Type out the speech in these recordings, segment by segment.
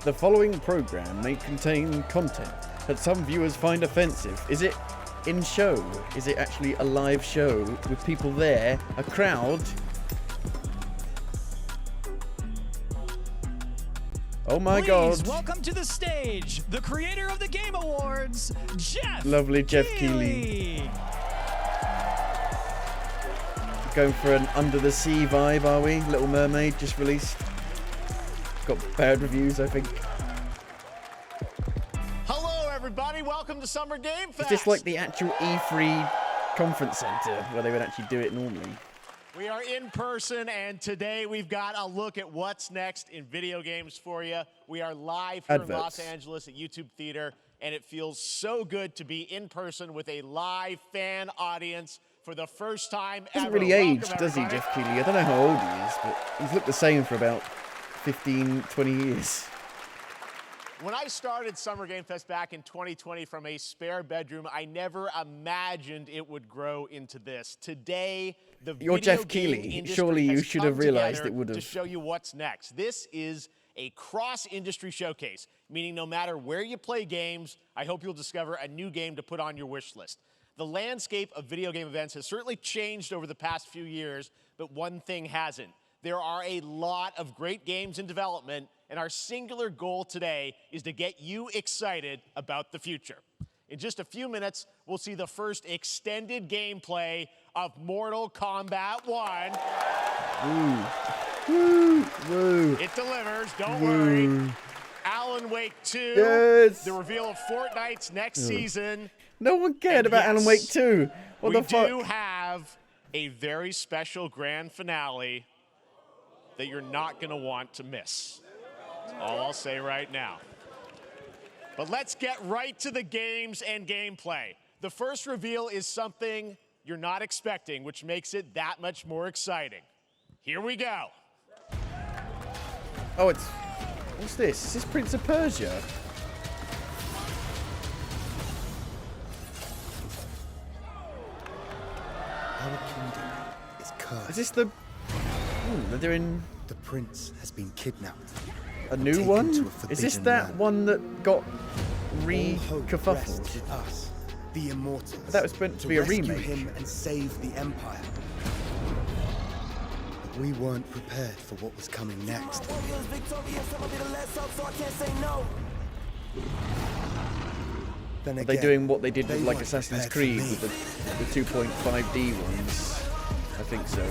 The following program may contain content that some viewers find offensive. Is it in show? Is it actually a live show with people there, a crowd? Oh my God. Welcome to the stage, the creator of the Game Awards, Jeff Lovely Jeff Keighley. Going for an Under the Sea vibe, are we? Little Mermaid just released. Got bad reviews, I think. Hello, everybody. Welcome to Summer Game Fest. Is this like the actual E3 conference center where they would actually do it normally? We are in person, and today we've got a look at what's next in video games for you. We are live here in Los Angeles at YouTube Theater, and it feels so good to be in person with a live fan audience for the first time ever. Hasn't really aged, does he, Jeff Keighley? I don't know how old he is, but he's looked the same for about 15, 20 years. When I started Summer Game Fest back in 2020 from a spare bedroom, I never imagined it would grow into this. Today, the You're video Jeff game Keighley. industry Surely you has should come have realized together it would have. to show you what's next. This is a cross-industry showcase, meaning no matter where you play games, I hope you'll discover a new game to put on your wish list. The landscape of video game events has certainly changed over the past few years, but one thing hasn't. There are a lot of great games in development, and our singular goal today is to get you excited about the future. In just a few minutes, we'll see the first extended gameplay of Mortal Kombat 1. Woo, woo. It delivers, don't worry. Alan Wake 2, Yes. the reveal of Fortnite's next season. No one cared And about yes, Alan Wake 2. What we the fuck? do have a very special grand finale that you're not going to want to miss. That's all I'll say right now. But let's get right to the games and gameplay. The first reveal is something you're not expecting, which makes it that much more exciting. Here we go. Oh, it's... What's this? Is this Prince of Persia? Our kingdom is cursed. Is this the... they're doing The prince has been kidnapped. a new Taken one? to a Is this forbidden that land. one that got All hope re-kerfuffled? rests with us, the immortals. That was meant to be a rescue remake. him and save the empire. But we weren't prepared for what was coming next. Then Are they again, doing what they did with they like weren't Assassin's prepared Creed for with the 2.5D ones? I think so.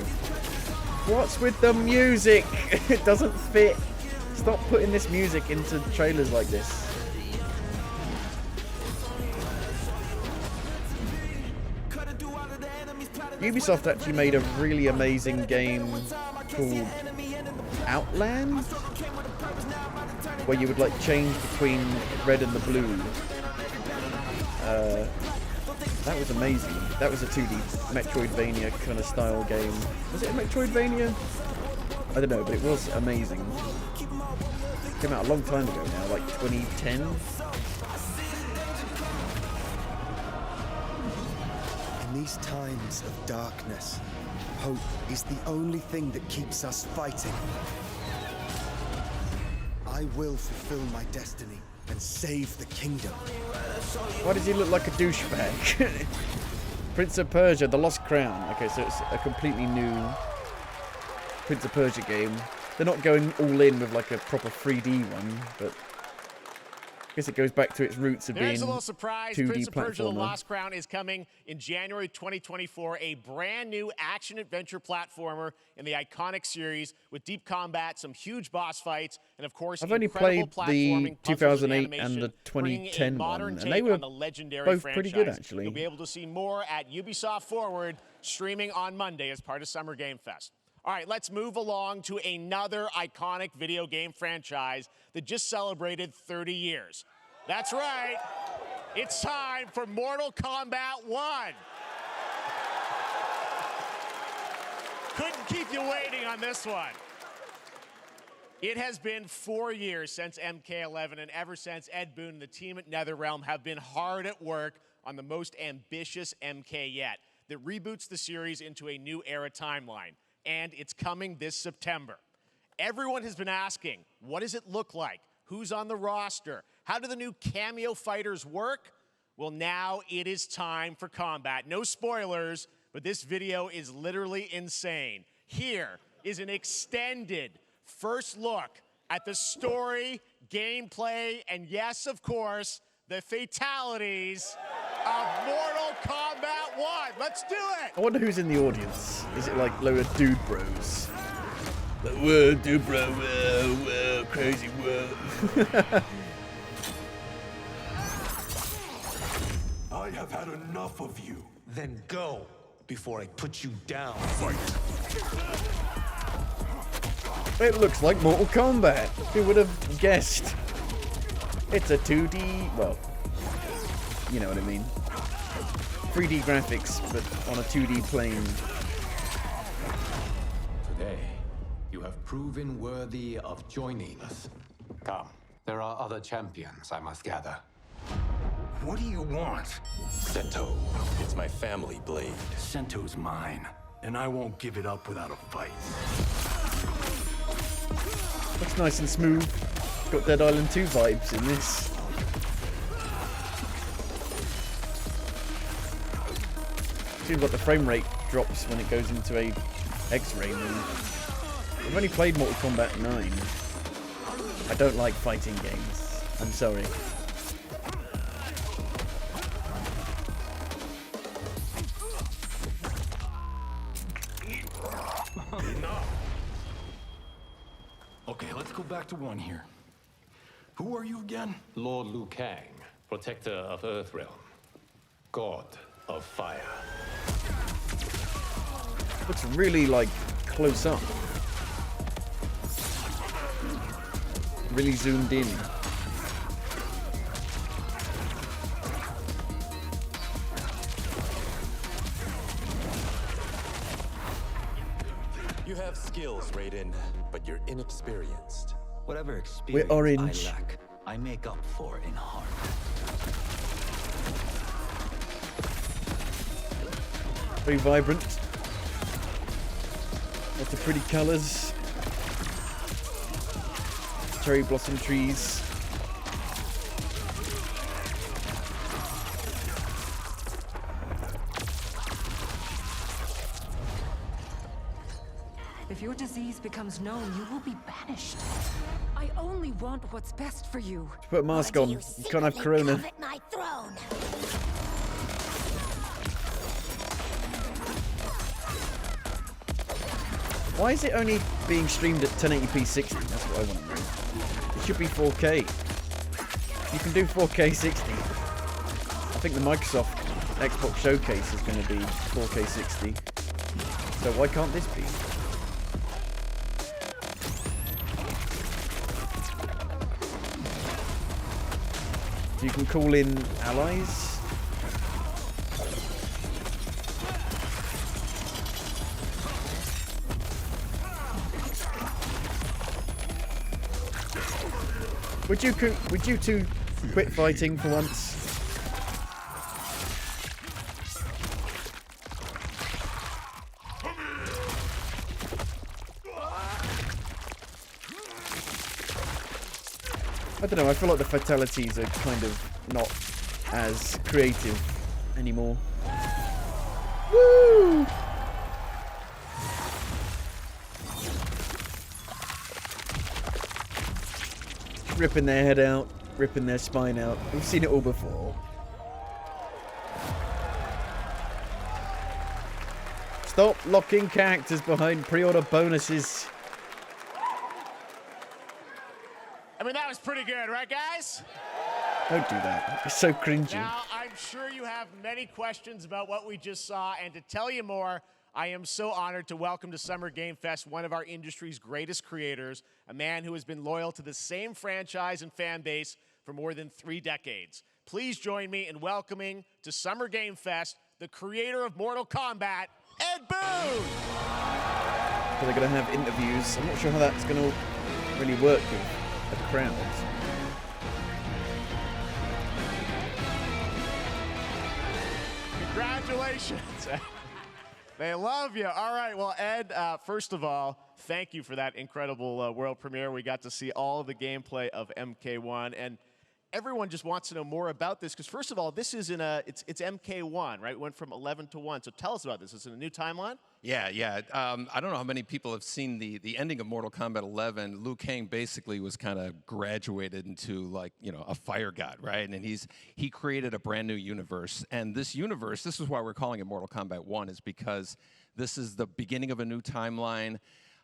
What's with the music? It doesn't fit. Stop putting this music into trailers like this. Ubisoft actually made a really amazing game called Outland, where you would like change between red and the blue. That was amazing. That was a 2D Metroidvania kind of style game. Was it a Metroidvania? I don't know, but it was amazing. Came out a long time ago now, like 2010. In these times of darkness, hope is the only thing that keeps us fighting. I will fulfill my destiny and save the kingdom. Why does he look like a douchebag? Prince of Persia, The Lost Crown. Okay, so it's a completely new Prince of Persia game. They're not going all in with like a proper 3D one, but I guess it goes back to its roots of being There's a little surprise. 2D Prince of Persia: The platformer. Lost Crown is coming in January 2024. A brand new action-adventure platformer in the iconic series with deep combat, some huge boss fights, and of course, I've only incredible played the platforming, puzzles, 2008 and animation, the bringing a 2010 modern one, and take they were on the legendary both franchise. pretty good, actually. You'll be able to see more at Ubisoft Forward, streaming on Monday as part of Summer Game Fest. All right, let's move along to another iconic video game franchise that just celebrated 30 years. That's right. It's time for Mortal Kombat 1. Couldn't keep you waiting on this one. It has been 4 years since MK11, and ever since, Ed Boon and the team at NetherRealm have been hard at work on the most ambitious MK yet that reboots the series into a new era timeline. And it's coming this September. Everyone has been asking, what does it look like? Who's on the roster? How do the new cameo fighters work? Well, now it is time for combat. No spoilers, but this video is literally insane. Here is an extended first look at the story, gameplay, and yes, of course, the fatalities of Mortal Kombat 1. Let's do it! I wonder who's in the audience. Is it like load of dude bros? Like, whoa, dude bro, whoa, whoa, crazy, whoa. I have had enough of you. Then go before I put you down. Fight. It looks like Mortal Kombat. Who would have guessed? It's a 2D, well, you know what I mean. 3D graphics, but on a 2D plane. Today, you have proven worthy of joining us. Come, there are other champions I must gather. What do you want? Sento, it's my family blade. Sento's mine, and I won't give it up without a fight. Looks nice and smooth. Got Dead Island 2 vibes in this. Seems like the frame rate drops when it goes into a X-ray mode. I've only played Mortal Kombat 9. I don't like fighting games. I'm sorry. Okay, let's go back to one here. Who are you again? Lord Liu Kang, protector of Earthrealm, god of fire. Looks really, like, close up. Really zoomed in. You have skills, Raiden, but you're inexperienced. Whatever experience orange. I lack, I make up for in heart. Very vibrant. Lots of pretty colours. Cherry blossom trees. If your disease becomes known, you will be banished. I only want what's best for you. Put a mask on. You can't have corona. My throne. Why is it only being streamed at 1080p 60? That's what I want to know. It should be 4K. You can do 4K 60. I think the Microsoft Xbox Showcase is going to be 4K 60. So why can't this be? You can call in allies. Would you two quit fighting for once? I don't know, I feel like the fatalities are kind of not as creative anymore. Woo! Ripping their head out, ripping their spine out. We've seen it all before. Stop locking characters behind pre-order bonuses. I mean, that was pretty good, right, guys? Don't do that. It's so cringy. Now, I'm sure you have many questions about what we just saw, and to tell you more, I am so honored to welcome to Summer Game Fest one of our industry's greatest creators, a man who has been loyal to the same franchise and fan base for more than 3 decades. Please join me in welcoming to Summer Game Fest the creator of Mortal Kombat, Ed Boon! So they're going to have interviews. I'm not sure how that's going to really work with a crowd. Congratulations. They love you. All right, well, Ed, first of all, thank you for that incredible world premiere. We got to see all of the gameplay of MK1, and everyone just wants to know more about this because, first of all, this is it's MK1, right? It went from 11 to 1. So tell us about this. Is it a new timeline? Yeah. I don't know how many people have seen the ending of Mortal Kombat 11. Liu Kang basically was kind of graduated into a fire god, right? And he created a brand new universe. And this universe, this is why we're calling it Mortal Kombat 1, is because this is the beginning of a new timeline.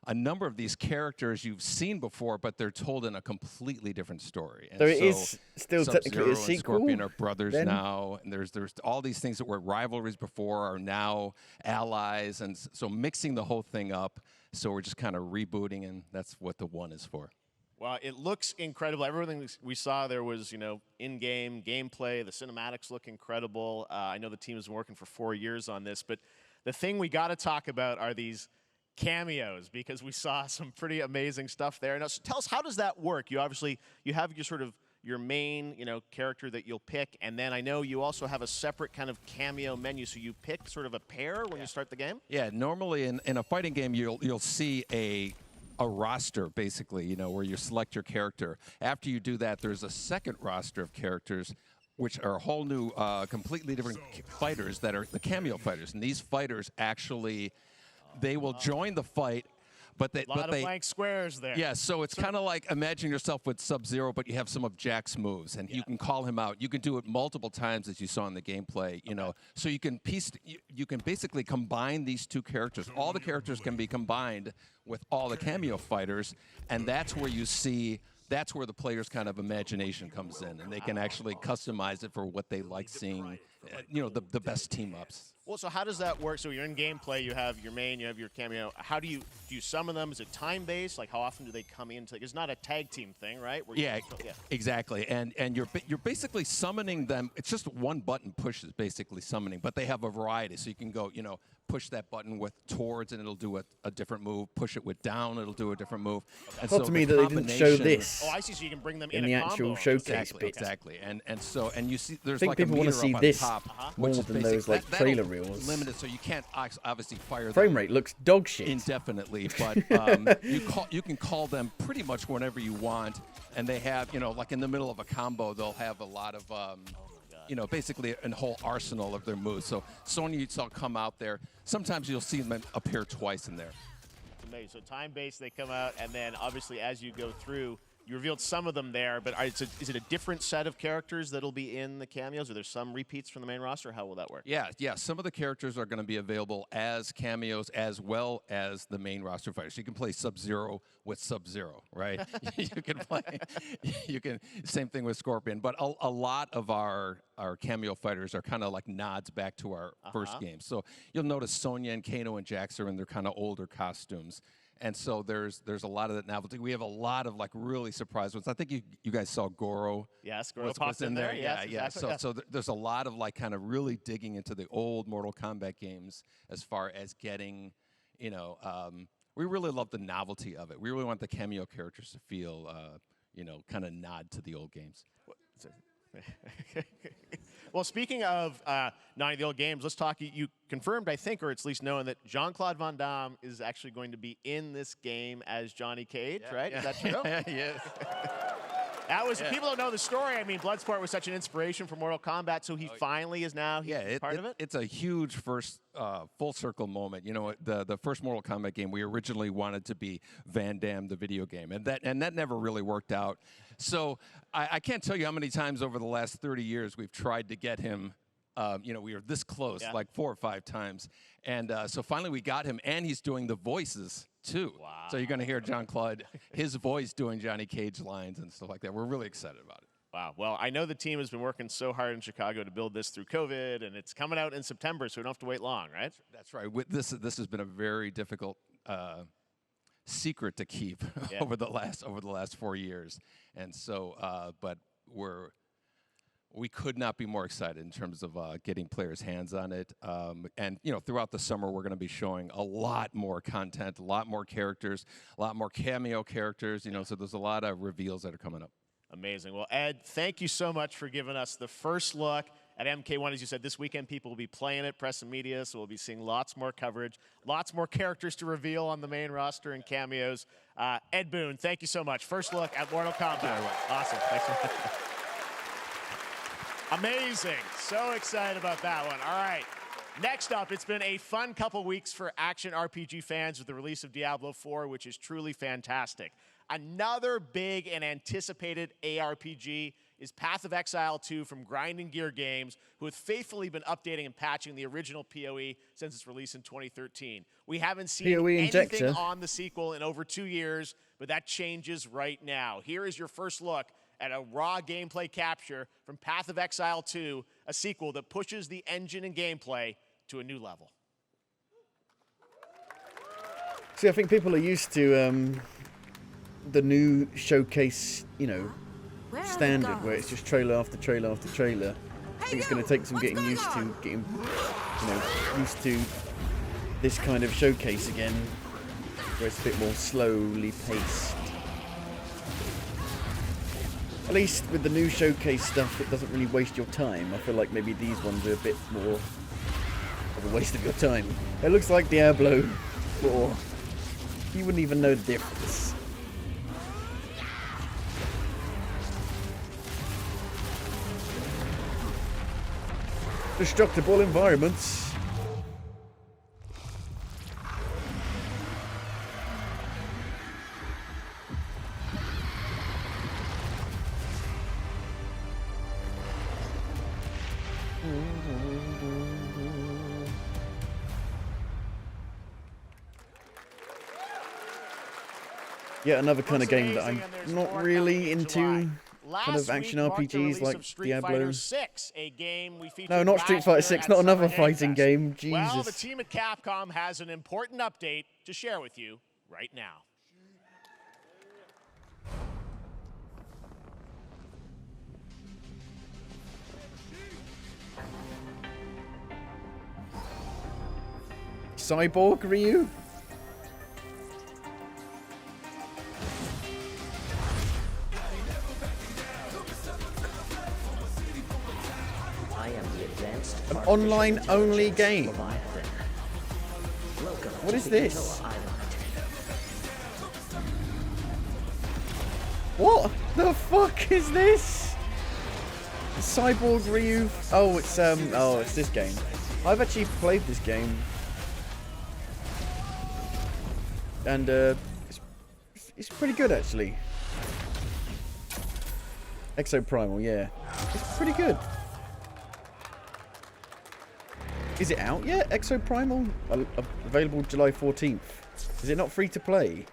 A number of these characters you've seen before, but they're told in a completely different story. And so it is still technically a sequel. And Scorpion are brothers then? now, and there's all these things that were rivalries before are now allies, and so mixing the whole thing up. So we're just kind of rebooting, and that's what the 1 is for. Well, it looks incredible. Everything we saw there was, in-game gameplay. The cinematics look incredible. I know the team has been working for 4 years on this, but the thing we got to talk about are these cameos, because we saw some pretty amazing stuff there. Now, so tell us, how does that work? You have your main, character that you'll pick, and then I know you also have a separate kind of cameo menu. So you pick sort of a pair when you start the game. Yeah, normally in a fighting game, you'll see a roster, basically, where you select your character. After you do that, there's a second roster of characters, which are a whole new, completely different fighters that are the cameo fighters. And these fighters actually, they will join the fight, but they... A lot of blank squares there. Yeah, so it's kind of like imagine yourself with Sub-Zero, but you have some of Jack's moves, and you can call him out. You can do it multiple times, as you saw in the gameplay, So you can basically combine these two characters. All the characters can be combined with all the cameo fighters, and that's where you see... That's where the player's kind of imagination comes in, and they can actually customize it for what they like seeing, the best team-ups. Well, so how does that work? So you're in gameplay, you have your main, you have your cameo. How do you summon them? Is it time-based? Like, how often do they come into? It's not a tag team thing, right? Exactly. And you're basically summoning them. It's just one button push is basically summoning, but they have a variety. So you can go, push that button with towards, and it'll do a different move. Push it with down, it'll do a different move. And so to me that they didn't show this. Oh, I see. So you can bring them in the actual showcase bit. Exactly. And you see, there's I think like people want to see this more which than those trailer reels. Limited, so you can't obviously fire them frame rate looks dog shit indefinitely, but you can call them pretty much whenever you want, and they have like in the middle of a combo they'll have a lot of basically a whole arsenal of their moves. So Sonya you saw come out there. Sometimes you'll see them appear twice in there. It's amazing. So time-based, they come out, and then obviously as you go through, you revealed some of them there, but is it a different set of characters that'll be in the cameos? Are there some repeats from the main roster? How will that work? Yeah. Some of the characters are going to be available as cameos as well as the main roster fighters. You can play Sub-Zero with Sub-Zero, right? Same thing with Scorpion. But a lot of our cameo fighters are kind of like nods back to our first game. So you'll notice Sonya and Kano and Jax are in their kind of older costumes. And so there's a lot of that novelty. We have a lot of really surprise ones. I think you guys saw Goro. Yes, Goro popped in there. Yeah. Exactly. So there's a lot of kind of really digging into the old Mortal Kombat games as far as getting, we really love the novelty of it. We really want the cameo characters to feel, kind of nod to the old games. Well, speaking of not the old games, let's talk. You confirmed, I think, or it's at least known, that Jean-Claude Van Damme is actually going to be in this game as Johnny Cage, right? Is that true? Yes. That was, people don't know the story. I mean, Bloodsport was such an inspiration for Mortal Kombat, so he finally is now part of it? It's a huge first full circle moment. The first Mortal Kombat game, we originally wanted to be Van Damme, the video game, and that never really worked out. So I can't tell you how many times over the last 30 years we've tried to get him. We were this close, like 4 or 5 times. And so finally we got him, and he's doing the voices, too. Wow. So you're going to hear Jean-Claude, his voice doing Johnny Cage lines and stuff like that. We're really excited about it. Wow. Well, I know the team has been working so hard in Chicago to build this through COVID, and it's coming out in September, so we don't have to wait long, right? That's right. This has been a very difficult secret to keep over the last 4 years. And so, but we could not be more excited in terms of getting players' hands on it. And, throughout the summer, we're going to be showing a lot more content, a lot more characters, a lot more cameo characters, so there's a lot of reveals that are coming up. Amazing. Well, Ed, thank you so much for giving us the first look at MK1. As you said, this weekend people will be playing it, press and media, so we'll be seeing lots more coverage, lots more characters to reveal on the main roster and cameos. Ed Boon, thank you so much. First look at Mortal Kombat. Awesome. Thanks so much. Amazing. So excited about that one. All right. Next up, it's been a fun couple weeks for action RPG fans with the release of Diablo 4, which is truly fantastic. Another big and anticipated ARPG is Path of Exile 2 from Grinding Gear Games, who have faithfully been updating and patching the original PoE since its release in 2013. We haven't seen PoE anything injector. on the sequel in over 2 years, but that changes right now. Here is your first look at a raw gameplay capture from Path of Exile 2, a sequel that pushes the engine and gameplay to a new level. See, I think people are used to the new showcase, you know, standard where it's just trailer after trailer after trailer. I think it's going to take some getting used to this kind of showcase again, where it's a bit more slowly paced. At least with the new showcase stuff, it doesn't really waste your time. I feel like maybe these ones are a bit more of a waste of your time. It looks like Diablo 4. You wouldn't even know the difference. Destructible environments. Yeah, another kind of game that I'm not really into. Kind of action RPGs like Diablo. 6, a game we featured No, not Street Fighter 6, not another fighting game. Jesus. Well, the team at Capcom has an important update to share with you right now. Cyborg Ryu? An online-only game. What is this? What the fuck is this? Cyborg Ryu? Oh, it's this game. I've actually played this game, and it's pretty good actually. Exoprimal, yeah, it's pretty good. Is it out yet? Exoprimal? Available July 14th. Is it not free to play?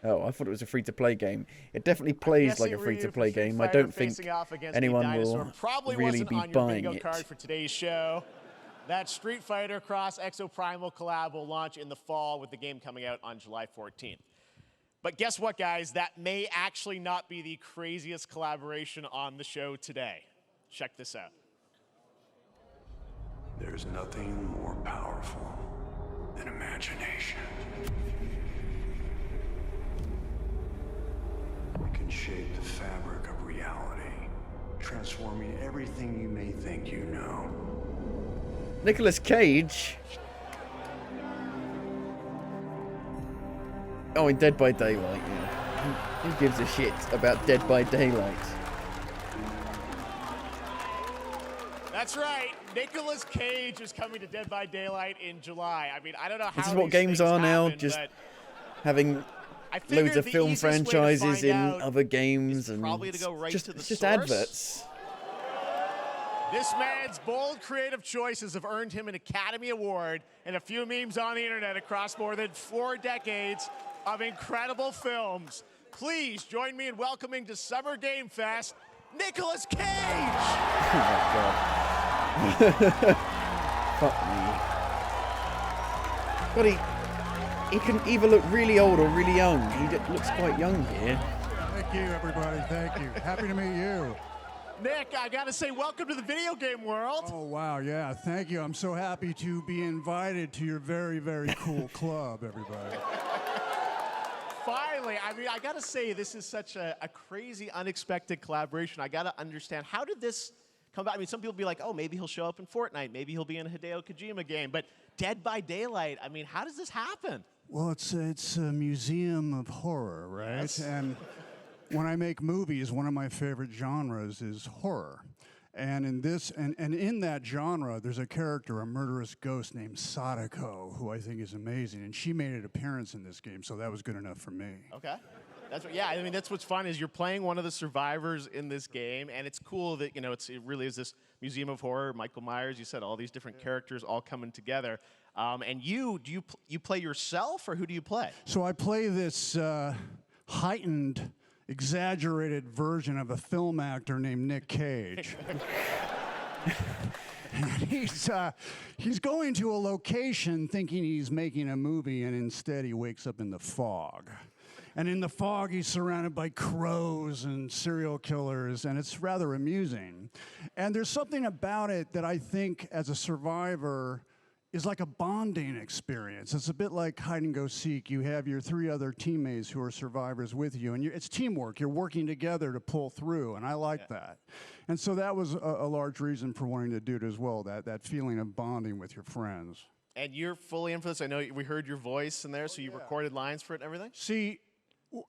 Oh, I thought it was a free to play game. It definitely plays like a free to play game. I don't think anyone will really be buying it. Card for today's show. That Street Fighter Cross Exoprimal collab will launch in the fall, with the game coming out on July 14th. But guess what, guys? That may actually not be the craziest collaboration on the show today. Check this out. There's nothing more powerful than imagination. It can shape the fabric of reality, transforming everything you may think you know. Nicolas Cage? Oh, in Dead by Daylight, yeah. Who gives a shit about Dead by Daylight? That's right. Nicolas Cage is coming to Dead by Daylight in July. I mean, I don't know how this is what games are now, just having loads of film franchises in other games, and it's just adverts. This man's bold creative choices have earned him an Academy Award and a few memes on the internet across more than 4 decades of incredible films. Please join me in welcoming to Summer Game Fest, Nicolas Cage! Oh my god. Fuck me. But he can either look really old or really young. He looks quite young here. Thank you, everybody. Thank you. Happy to meet you. Nick, I gotta say, welcome to the video game world. Oh, wow, yeah, thank you. I'm so happy to be invited to your very, very cool club, everybody. Finally, I mean, I gotta say, this is such a crazy, unexpected collaboration. I gotta understand, how did this come back. I mean, some people be like, oh, maybe he'll show up in Fortnite. Maybe he'll be in a Hideo Kojima game. But Dead by Daylight, I mean, how does this happen? Well, it's a museum of horror, right? Yes. And when I make movies, one of my favorite genres is horror. And in this, and in that genre, there's a character, a murderous ghost named Sadako, who I think is amazing. And she made an appearance in this game, so that was good enough for me. Okay. Yeah, I mean, that's what's fun is you're playing one of the survivors in this game, and it's cool that, it really is this museum of horror. Michael Myers, you said all these different characters all coming together. And you play yourself, or who do you play? So I play this heightened, exaggerated version of a film actor named Nick Cage. And he's going to a location thinking he's making a movie, and instead he wakes up in the fog. And in the fog, he's surrounded by crows and serial killers, and it's rather amusing. And there's something about it that I think, as a survivor, is like a bonding experience. It's a bit like hide and go seek. You have your 3 other teammates who are survivors with you, and it's teamwork. You're working together to pull through, and I like that. And so that was a large reason for wanting to do it as well, that feeling of bonding with your friends. And you're fully in for this. I know we heard your voice in there, so you recorded lines for it and everything? See,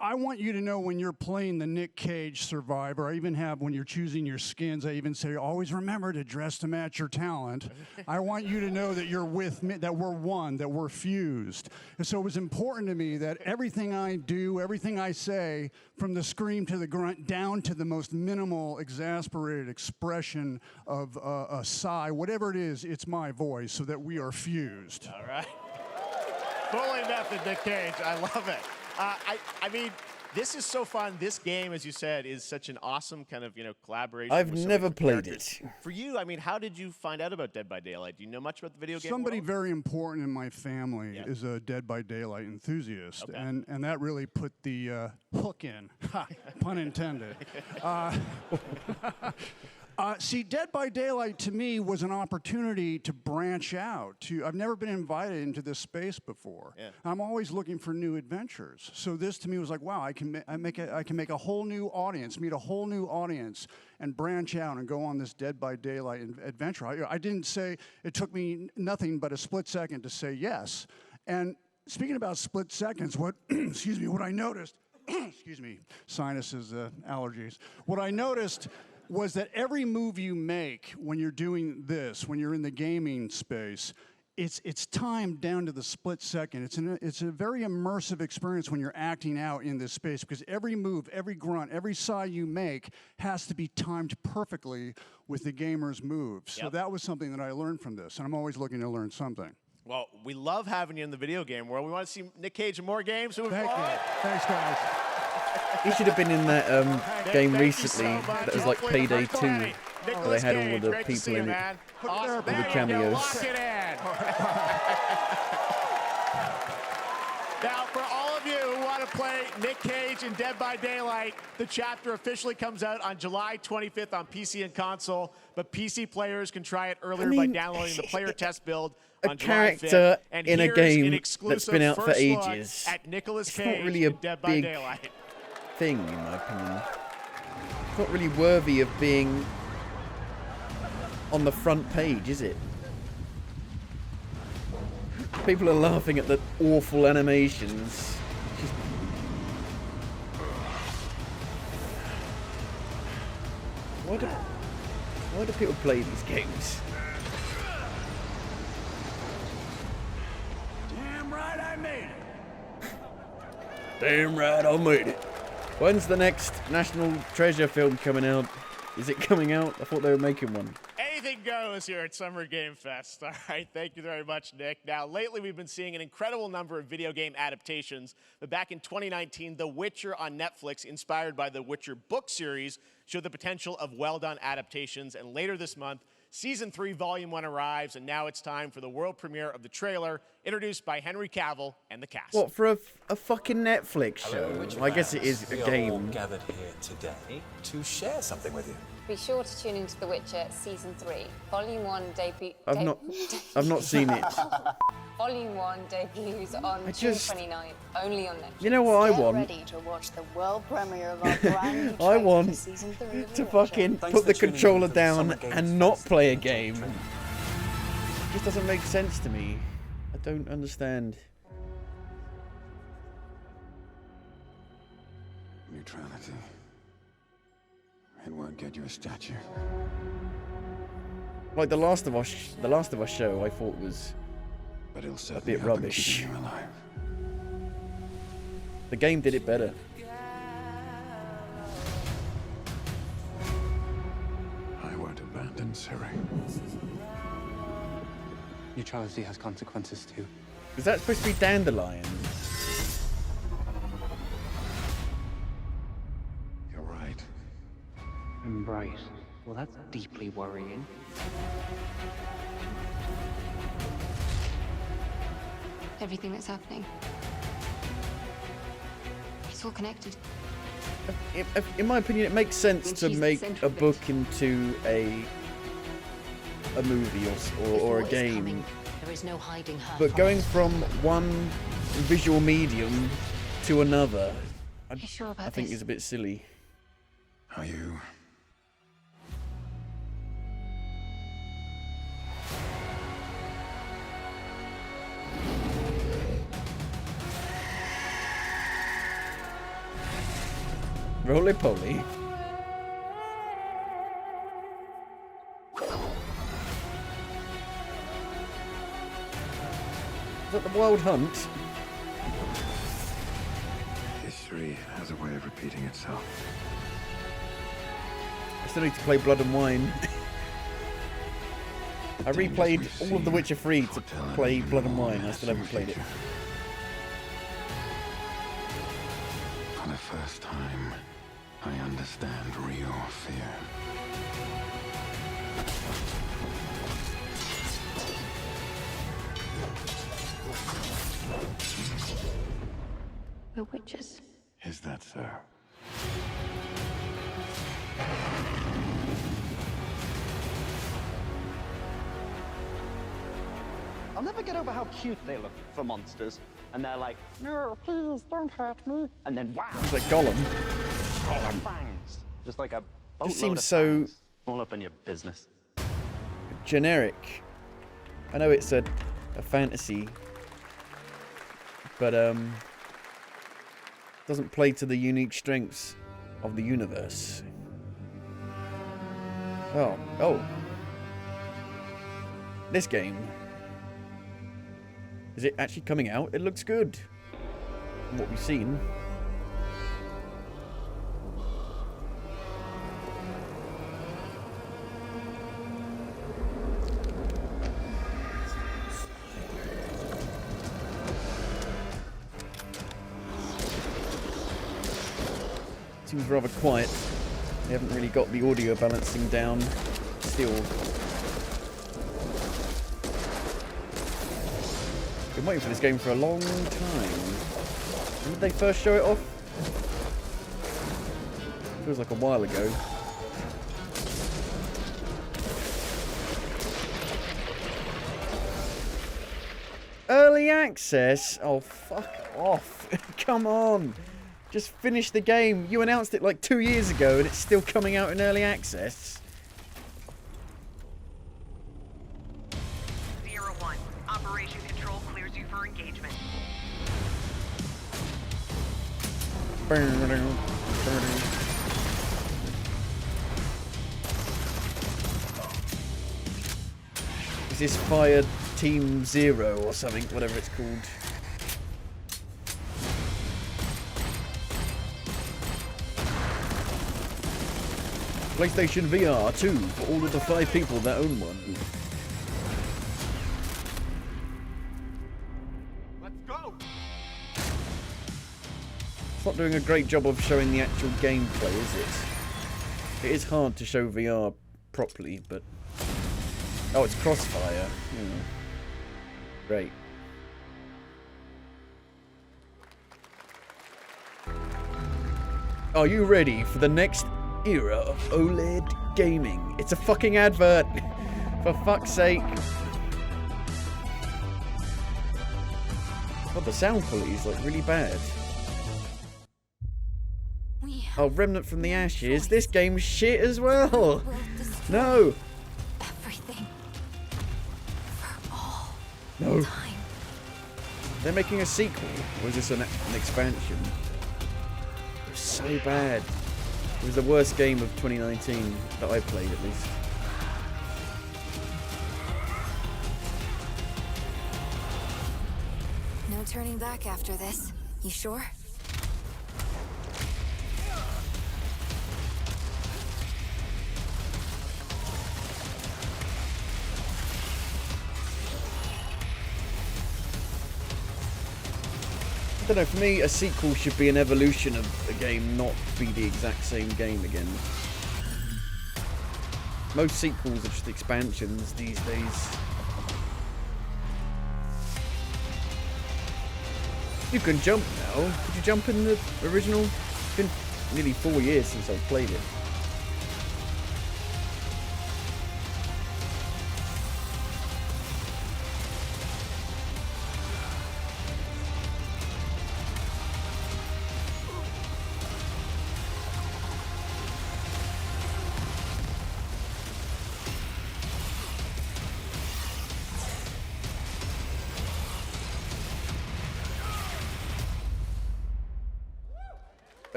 I want you to know when you're playing the Nick Cage survivor, I even have when you're choosing your skins, I even say, always remember to dress to match your talent. I want you to know that you're with me, that we're one, that we're fused. And so it was important to me that everything I do, everything I say, from the scream to the grunt, down to the most minimal, exasperated expression of a sigh, whatever it is, it's my voice, so that we are fused. All right. Fully method, Nick Cage. I love it. I mean, this is so fun. This game, as you said, is such an awesome kind of, collaboration. I've with so never many played characters. it. For you, I mean, how did you find out about Dead by Daylight? Do you know much about the video game Somebody world? very important in my family is a Dead by Daylight enthusiast, Okay. and that really put the hook in, pun intended. See, Dead by Daylight to me was an opportunity to branch out. I've never been invited into this space before. Yeah. I'm always looking for new adventures. So this to me was like, wow, I can make a whole new audience, meet a whole new audience, and branch out and go on this Dead by Daylight adventure. I didn't say, it took me nothing but a split second to say yes. And speaking about split seconds, what I noticed, excuse me, sinuses, allergies. What I noticed was that every move you make when you're doing this, when you're in the gaming space, it's timed down to the split second. It's a very immersive experience when you're acting out in this space, because every move, every grunt, every sigh you make has to be timed perfectly with the gamer's moves. So that was something that I learned from this, and I'm always looking to learn something. Well, we love having you in the video game world. We want to see Nick Cage in more games. Thank you. Thanks, guys. He should have been in that game recently that was like Payday 2, where they had all of the people in it, all the cameos. Lock it in. Now, for all of you who want to play Nick Cage in Dead by Daylight, the chapter officially comes out on July 25th on PC and console, but PC players can try it earlier by downloading the player test build on July 5th. Character And in a here's game an that's exclusive been out for first look ages. at Nicolas It's Cage not really a in Dead by big Daylight. thing, in my opinion. It's not really worthy of being on the front page, is it? People are laughing at the awful animations. Why do people play these games? Damn right I made it. Damn right I made it. When's the next National Treasure film coming out? Is it coming out? I thought they were making one. Anything goes here at Summer Game Fest. All right, thank you very much, Nick. Now, lately we've been seeing an incredible number of video game adaptations, but back in 2019, The Witcher on Netflix, inspired by the Witcher book series, showed the potential of well-done adaptations, and later this month, Season 3, Volume 1 arrives, and now it's time for the world premiere of the trailer, introduced by Henry Cavill and the cast. What, for a fucking Netflix show? I guess it is a We are all game. gathered here today to share something with you. Be sure to tune into The Witcher Season 3. Volume 1 debut... I've not seen it. Volume 1 debuts on June 29th, only on Netflix. You know what I Get want? ready to watch the world premiere of our brand new I trailer want for Season 3 of The to Witcher. fucking put the controller down and not play a game. It just doesn't make sense to me. I don't understand. Neutrality. It won't get you a statue. Like the Last of Us show, I thought was But it'll a certainly bit help in rubbish. keeping you alive. The game did it better. I won't abandon Siri. Neutrality has consequences too. Is that supposed to be Dandelion? You're right. I'm right. Well, that's deeply worrying. Everything that's happening. It's all connected. In my opinion, it makes sense to make a book into a movie or a game. There is no hiding her. But going from one visual medium to another, I think is a bit silly. Are you? Roly-poly. Is that the Wild Hunt? History has a way of repeating itself. I still need to play Blood and Wine. I replayed all of The Witcher 3 to play Blood and Wine. I still haven't played it. For the first time, I understand real fear. We're witches. Is that so? I'll never get over how cute they look for monsters. And they're like, no, please don't hurt me. And then wow. It's like Gollum. Fangs. Just like a boatload seems of so fangs. All up in your business. generic. I know it's a fantasy, but doesn't play to the unique strengths of the universe. Oh. This game. Is it actually coming out? It looks good. From what we've seen. Seems rather quiet. They haven't really got the audio balancing down still. Been waiting for this game for a long time. When did they first show it off? Feels like a while ago. Early access? Oh, fuck off. Come on. Just finish the game. You announced it like 2 years ago and it's still coming out in early access. 01. Operation Control clears you for engagement. Is this Fire Team 0 or something, whatever it's called? PlayStation VR 2 for all of the 5 people that own one. Let's go. It's not doing a great job of showing the actual gameplay, is it? It is hard to show VR properly, but... Oh, it's Crossfire. Great. Are you ready for the next era of OLED gaming. It's a fucking advert. For fuck's sake. God, the sound quality is like really bad. Oh, Remnant from the Ashes. This game's shit as well. No. Everything. For all No. time. They're making a sequel. Or is this an expansion? It was so bad. It was the worst game of 2019 that I played, at least. No turning back after this. You sure? I don't know, for me, a sequel should be an evolution of a game, not be the exact same game again. Most sequels are just expansions these days. You can jump now. Could you jump in the original? It's been nearly 4 years since I've played it.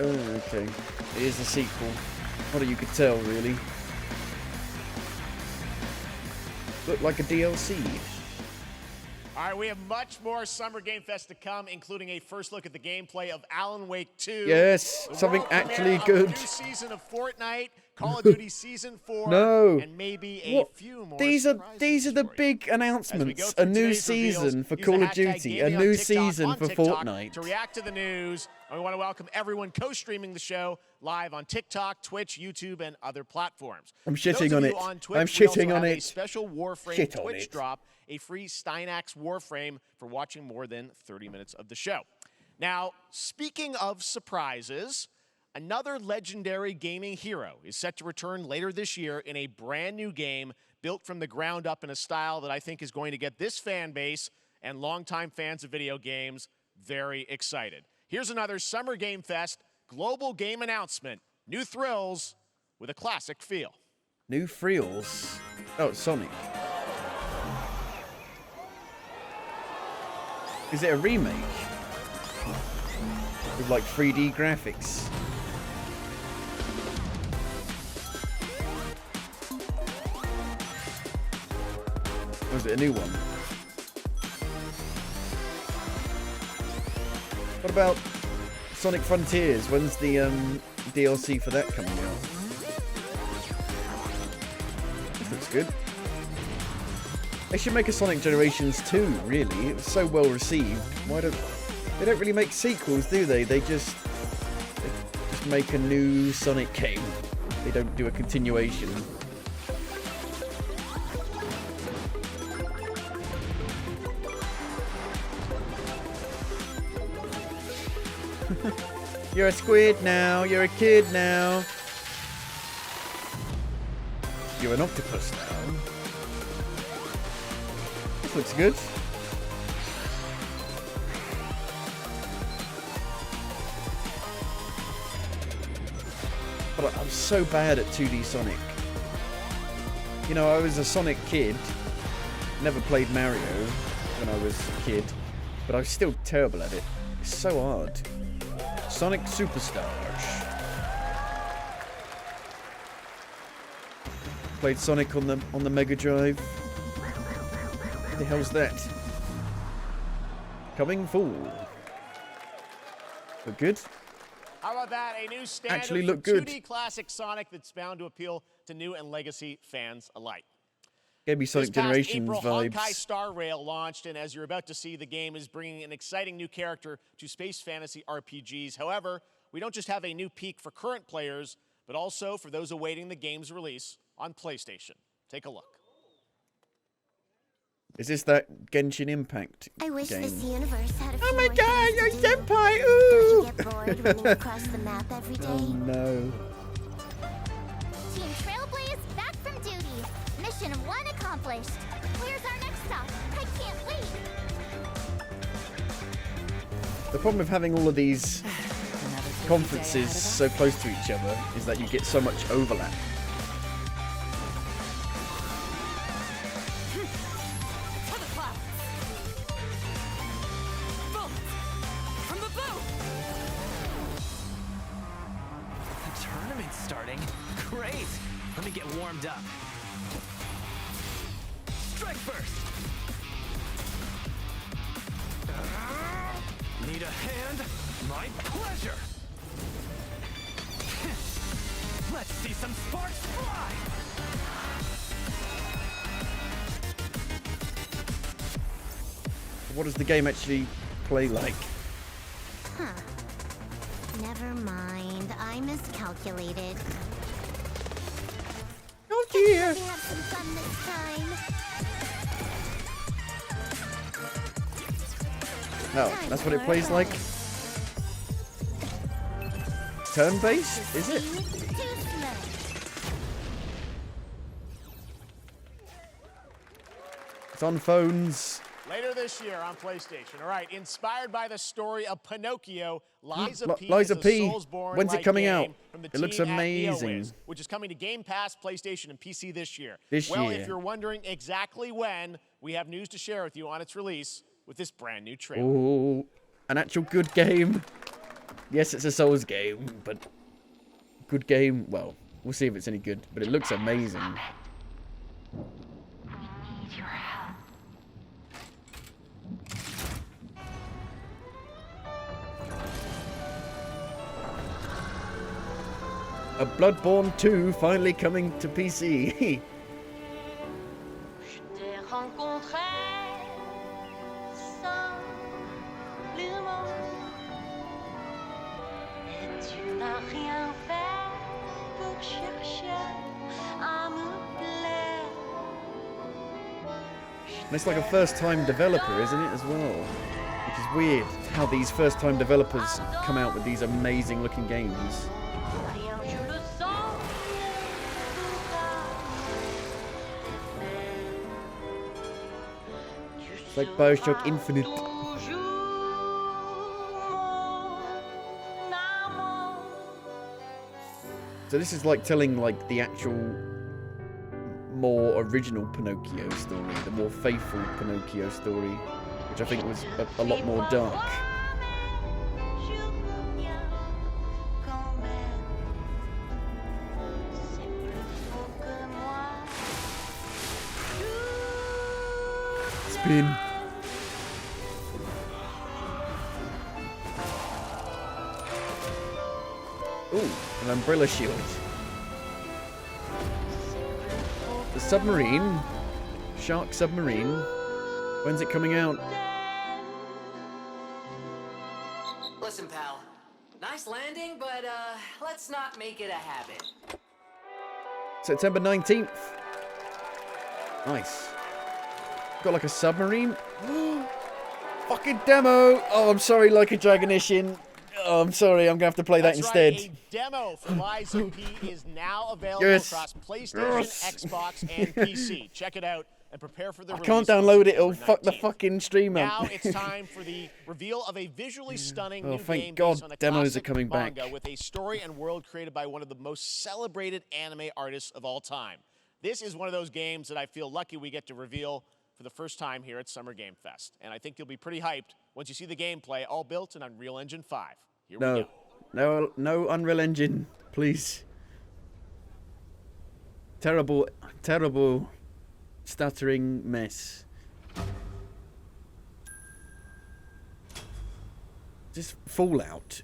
Oh, okay. It is a sequel. What you could tell, really. Looked like a DLC. All right, we have much more Summer Game Fest to come, including a first look at the gameplay of Alan Wake 2. Yes, something actually good. New season of Fortnite, Call of Duty Season 4, No. and maybe a few more. These are the big announcements. A new season for Call of Duty. A new season for Fortnite. To react to the news, and we want to welcome everyone co-streaming the show live on TikTok, Twitch, YouTube, and other platforms. I'm shitting Those on of it. you on Twitch, I'm we shitting also on have it. A special Warframe Shit on Twitch it. drop, a free Steinax Warframe for watching more than 30 minutes of the show. Now, speaking of surprises, another legendary gaming hero is set to return later this year in a brand new game built from the ground up in a style that I think is going to get this fan base and longtime fans of video games very excited. Here's another Summer Game Fest global game announcement. New thrills with a classic feel. New thrills. Oh, it's Sonic. Is it a remake? With like 3D graphics? Or is it a new one? What about Sonic Frontiers? When's the DLC for that coming out? This looks good. They should make a Sonic Generations 2, really. It was so well received. Why don't they don't really make sequels, do they? They just make a new Sonic game. They don't do a continuation. You're a squid now. You're a kid now. You're an octopus now. This looks good. But I'm so bad at 2D Sonic. You know, I was a Sonic kid. Never played Mario when I was a kid. But I'm still terrible at it. It's so hard. Sonic Superstars. Played Sonic on the Mega Drive. What the hell's that? Coming fall. Look good? How about that? A new standard Actually for look good. 2D classic Sonic that's bound to appeal to new and legacy fans alike. Gave me Sonic This past Generations April, vibes. Honkai Star Rail launched, and as you're about to see, the game is bringing an exciting new character to space fantasy RPGs. However, we don't just have a new peak for current players, but also for those awaiting the game's release on PlayStation. Take a look. Is this that Genshin Impact I wish game? this universe had a few Oh my more god, things you're to do. senpai! Don't Ooh! you get bored running across the map every day? Oh no. Team Trailblazer Mission 1 accomplished. Where's our next stop? I can't wait. The problem with having all of these conferences so close to each other is that you get so much overlap. Warmed up. Strike first. Need a hand? My pleasure. Let's see some sparks fly. What does the game actually play like? Huh. Never mind. I miscalculated. Oh dear! We have some fun this time. Oh, that's what it plays like? Turn-based, is it? It's on phones. Later this year on PlayStation. All right, inspired by the story of Pinocchio, Liza P. Liza is a P. Soulsborne-like When's it coming game out? from the It looks team at amazing. NeoWiz, which is coming to Game Pass, PlayStation, and PC this year. Well, if you're wondering exactly when, we have news to share with you on its release with this brand new trailer. Ooh, an actual good game. Yes, it's a Souls game, but good game. Well, we'll see if it's any good, but it looks amazing. A Bloodborne 2 finally coming to PC. And it's like a first-time developer, isn't it, as well? Which is weird, how these first-time developers come out with these amazing-looking games. It's like Bioshock Infinite. So this is like telling like the actual more original Pinocchio story, the more faithful Pinocchio story, which I think was a lot more dark. Spin. Ooh, an umbrella shield. The submarine. Shark submarine. When's it coming out? Listen, pal. Nice landing, but let's not make it a habit. September 19th. Nice. Got like a submarine. Fucking demo. Oh, I'm sorry, like a Dragonician. Oh, I'm sorry, I'm gonna have to play that instead. Right, a demo for Liza P is now available across PlayStation, Xbox, and PC. Check it out and prepare for the release. I can't download it, it'll fuck the fucking stream up. Now it's time for the reveal of a visually stunning new thank game God based on a demos are classic coming back. manga with a story and world created by one of the most celebrated anime artists of all time. This is one of those games that I feel lucky we get to reveal for the first time here at Summer Game Fest. And I think you'll be pretty hyped once you see the gameplay, all built in Unreal Engine 5. Here we go. No Unreal Engine, please. Terrible, terrible, stuttering mess. Just Fallout.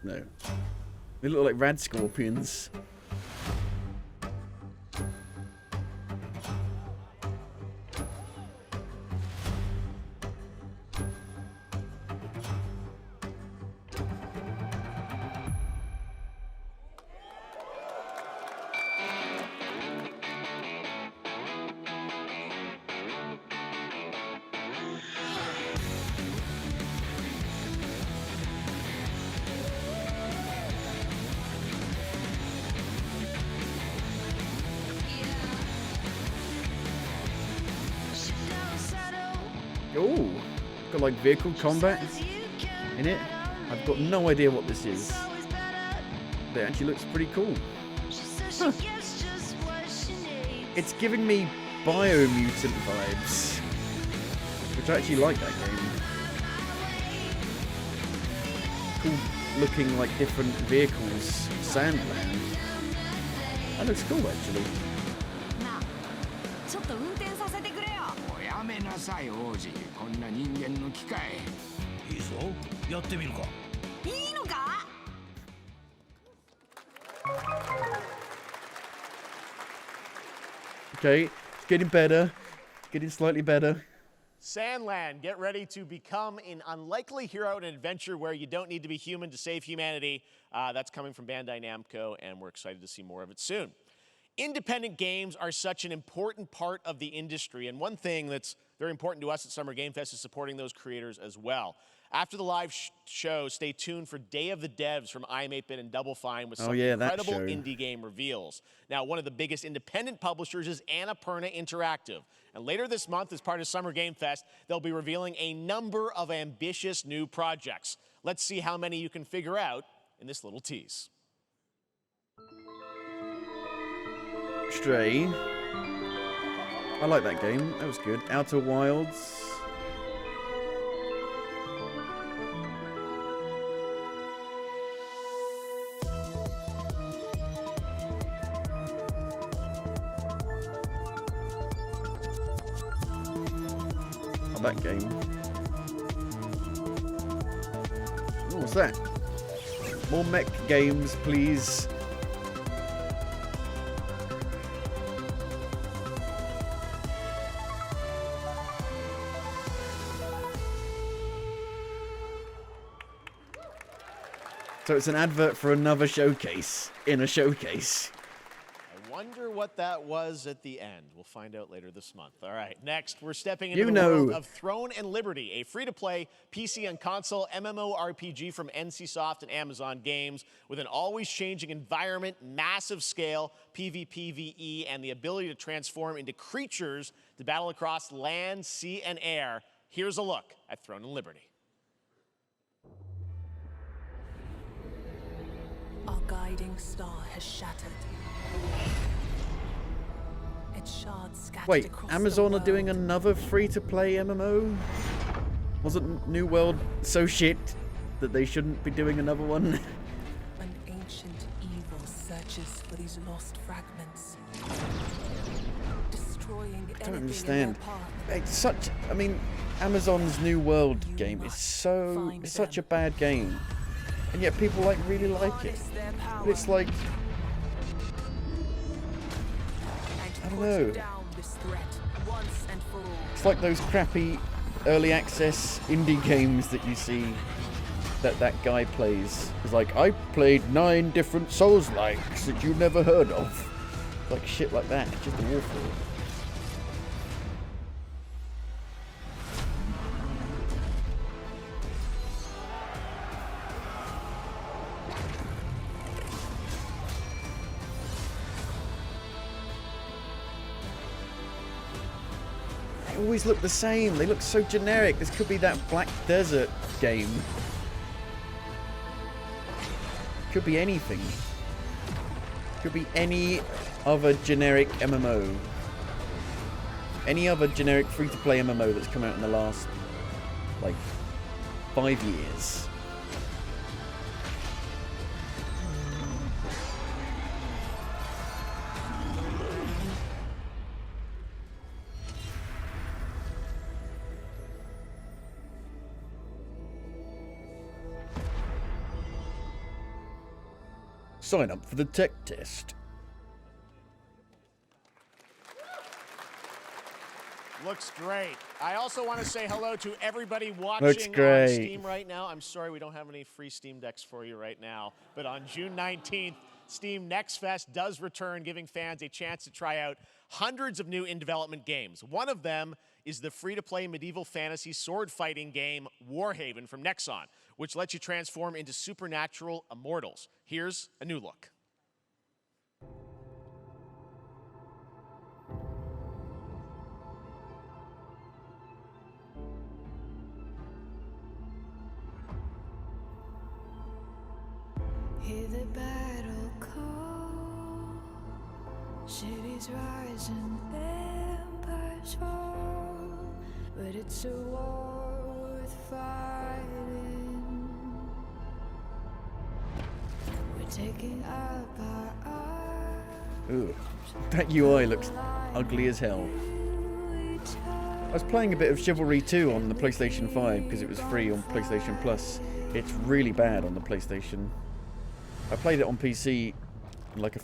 No. They look like rad scorpions. Ooh, got like vehicle combat in it. I've got no idea what this is. But it actually looks pretty cool. Huh. It's giving me Biomutant vibes, which I actually like that game. Cool looking like different vehicles, Sandland. That looks cool actually. ちょっと運転させてくれよ。おやめなさい王子、こんな人間の機械。いいぞ、やってみるか。いいのか？ Okay, it's getting better. Getting slightly better. Sandland, get ready to become an unlikely hero in an adventure where you don't need to be human to save humanity. That's coming from Bandai Namco, and we're excited to see more of it soon. Independent games are such an important part of the industry, and one thing that's very important to us at Summer Game Fest is supporting those creators as well. After the live show, stay tuned for Day of the Devs from IM8-Bit and Double Fine with some incredible indie game reveals. Now, one of the biggest independent publishers is Annapurna Interactive. And later this month, as part of Summer Game Fest, they'll be revealing a number of ambitious new projects. Let's see how many you can figure out in this little tease. Stray. I like that game. That was good. Outer Wilds. Oh, that game. Oh, what's that? More mech games, please. So it's an advert for another showcase in a showcase. I wonder what that was at the end. We'll find out later this month. All right, next, we're stepping into the world of Throne and Liberty, a free-to-play PC and console MMORPG from NCSoft and Amazon Games with an always-changing environment, massive scale, PvPvE, and the ability to transform into creatures to battle across land, sea, and air. Here's a look at Throne and Liberty. Our guiding star has shattered. Its shards scattered Wait, across Amazon the are doing world. another free-to-play MMO? Wasn't New World so shit that they shouldn't be doing another one? An ancient evil searches for these lost fragments, destroying I don't anything understand. in their path. It's such, I mean, Amazon's New World game is such a bad game. And yet people really like it. But it's like, I don't know. It's like those crappy early access indie games that you see that guy plays. It's like, I played 9 different Souls-likes that you never heard of. Like shit like that. It's just awful. Always look the same. They look so generic. This could be that Black Desert game. Could be anything. Could be any other generic MMO. Any other generic free-to-play MMO that's come out in the last, like, 5 years. Sign up for the tech test. Looks great. I also want to say hello to everybody watching on Steam right now. I'm sorry we don't have any free Steam Decks for you right now, but on June 19th, Steam Next Fest does return, giving fans a chance to try out hundreds of new in-development games. One of them is the free-to-play medieval fantasy sword-fighting game Warhaven from Nexon, which lets you transform into supernatural immortals. Here's a new look. Hear the battle call. Cities rise and empires fall. But it's a war worth fighting. We're taking up our arms. Ooh, that UI looks ugly as hell. I was playing a bit of Chivalry 2 on the PlayStation 5 because it was free on PlayStation Plus. It's really bad on the PlayStation. I played it on PC like I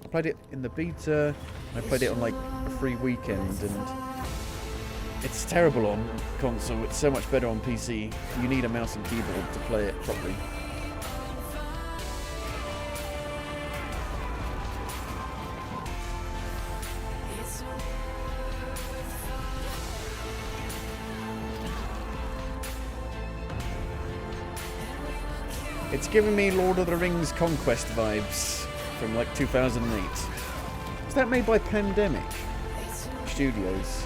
played it in the beta, I played it on like a free weekend, and it's terrible on console. It's so much better on PC. You need a mouse and keyboard to play it properly. It's giving me Lord of the Rings Conquest vibes from like 2008. Was that made by Pandemic Studios?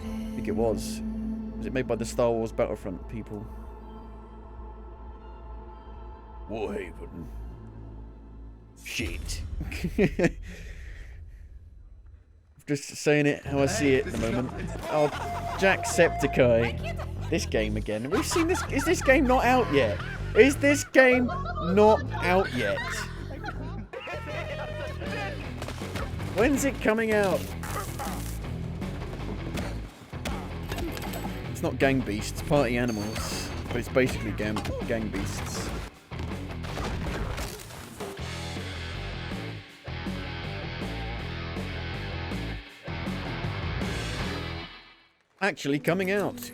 I think it was. Was it made by the Star Wars Battlefront people? Warhaven. Shit. Just saying it how I see it at the moment. Oh, Jacksepticeye. This game again. We've seen this. Is this game not out yet? Is this game not out yet? When's it coming out? It's not Gang Beasts, Party Animals. But it's basically Gang Beasts. Actually coming out.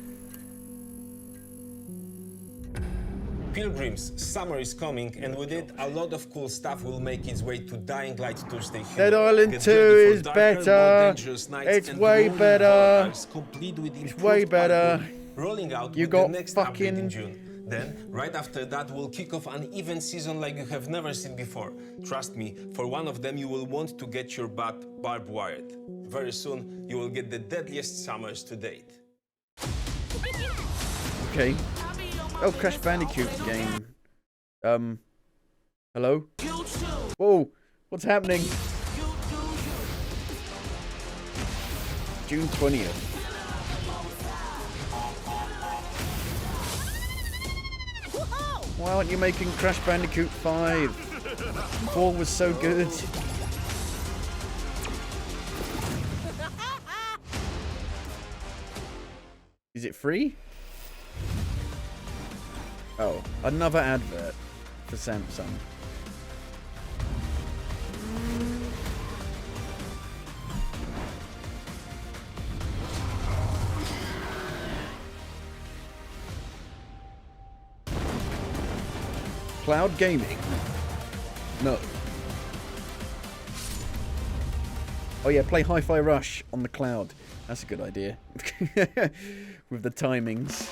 Pilgrims, summer is coming, and with it, a lot of cool stuff will make its way to Dying Light Tuesday. Dead Island 2 is better. It's way better. It's way better. Rolling out you with got the next fucking update in June. Then, right after that, we'll kick off an event season like you have never seen before. Trust me, for one of them, you will want to get your butt barbed wired. Very soon, you will get the deadliest summers to date. Okay. Oh, Crash Bandicoot game. Hello? Whoa, what's happening? June 20th. Why aren't you making Crash Bandicoot 5? 4 was so good. Is it free? Oh, another advert for Samsung. Cloud gaming? No. Oh yeah, play Hi-Fi Rush on the cloud. That's a good idea. With the timings.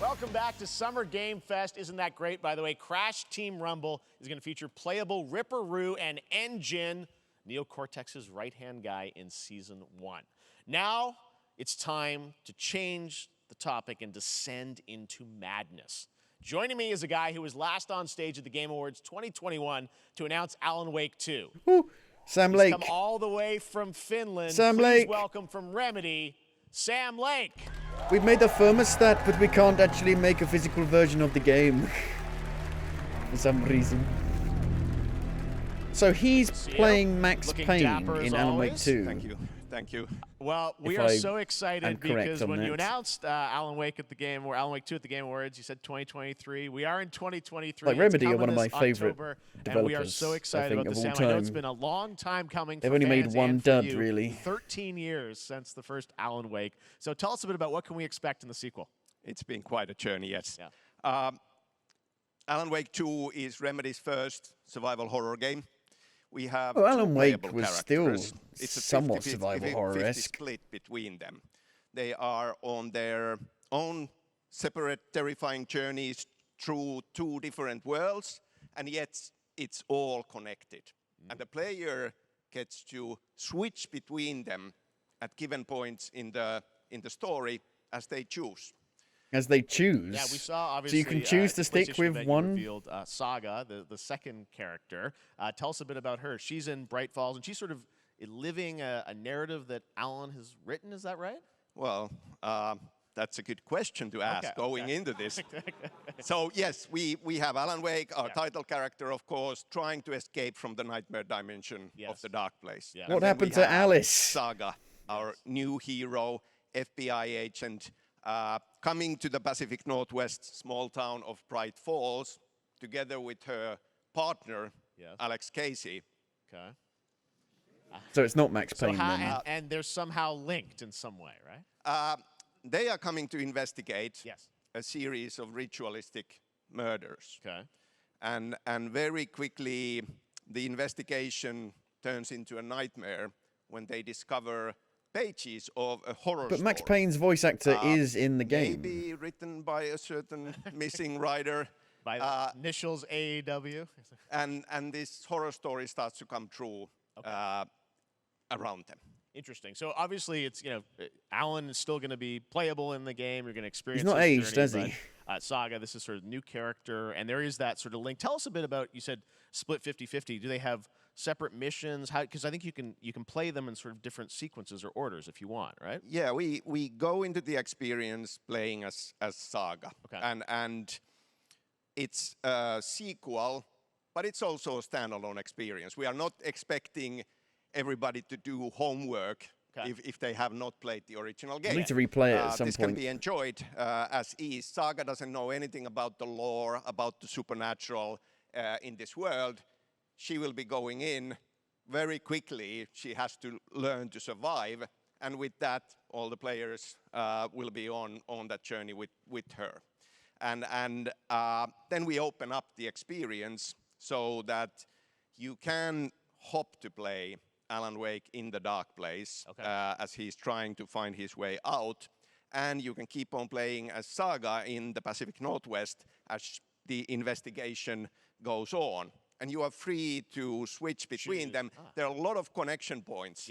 Welcome back to Summer Game Fest. Isn't that great? By the way, Crash Team Rumble is going to feature playable Ripperoo and Engine, Neo Cortex's right-hand guy in Season 1. Now, it's time to change the topic and descend into madness. Joining me is a guy who was last on stage at the Game Awards 2021 to announce Alan Wake 2. Woo. Sam He's Lake. come all the way from Finland. Sam Please Lake. welcome from Remedy, Sam Lake. We've made a thermostat, but we can't actually make a physical version of the game. For some reason. So he's playing Max Payne in Alan Wake 2. Thank you. Thank you. Well, we are so excited because when you announced Alan Wake at the game, or Alan Wake 2 at the Game Awards, you said 2023. We are in 2023. Like Remedy are one of my favorite developers, and we are so excited about this. Sam, I know it's been a long time coming. They've only made one dud, really. 13 years since the first Alan Wake. So tell us a bit about what can we expect in the sequel. It's been quite a journey, yes. Yeah. Alan Wake 2 is Remedy's first survival horror game. We have Alan Wake playable was characters. still It's a somewhat 50-50 survival horror-esque. split between them. They are on their own separate terrifying journeys through two different worlds, and yet it's all connected. And the player gets to switch between them at given points in the story as they choose. As they choose. Yeah, we saw obviously. So you can choose to stick PlayStation with event, you one. revealed Saga, the second character. Tell us a bit about her. She's in Bright Falls, and she's sort of living a narrative that Alan has written. Is that right? Well, that's a good question to ask going into this. So yes, we have Alan Wake, our title character, of course, trying to escape from the nightmare dimension of the dark place. Yeah. What happened to Alice? Saga, our new hero, FBI agent, coming to the Pacific Northwest small town of Bright Falls, together with her partner, Alex Casey. Okay. So it's not Max Payne So then. and they're somehow linked in some way, right? They are coming to investigate a series of ritualistic murders. Okay. And very quickly, the investigation turns into a nightmare when they discover pages of a horror But Max story. Payne's voice actor is in the game. Maybe written by a certain missing writer. By the initials AEW. And this horror story starts to come true around them. Interesting. So obviously, it's Alan is still going to be playable in the game. You're going to experience. He's not his aged, journey, has he? but, Saga, this is sort of new character, and there is that sort of link. Tell us a bit about. You said split 50-50. Do they have separate missions? How? Because I think you can play them in sort of different sequences or orders if you want, right? Yeah, we go into the experience playing as Saga, and it's a sequel, but it's also a standalone experience. We are not expecting everybody to do homework if they have not played the original game. I need to replay it at some this point. can be enjoyed as is. Saga doesn't know anything about the lore, about the supernatural in this world. She will be going in very quickly. She has to learn to survive. And with that, all the players will be on that journey with her. And then we open up the experience so that you can hop to play Alan Wake in the dark place as he's trying to find his way out. And you can keep on playing as Saga in the Pacific Northwest as the investigation goes on. And you are free to switch between them. There are a lot of connection points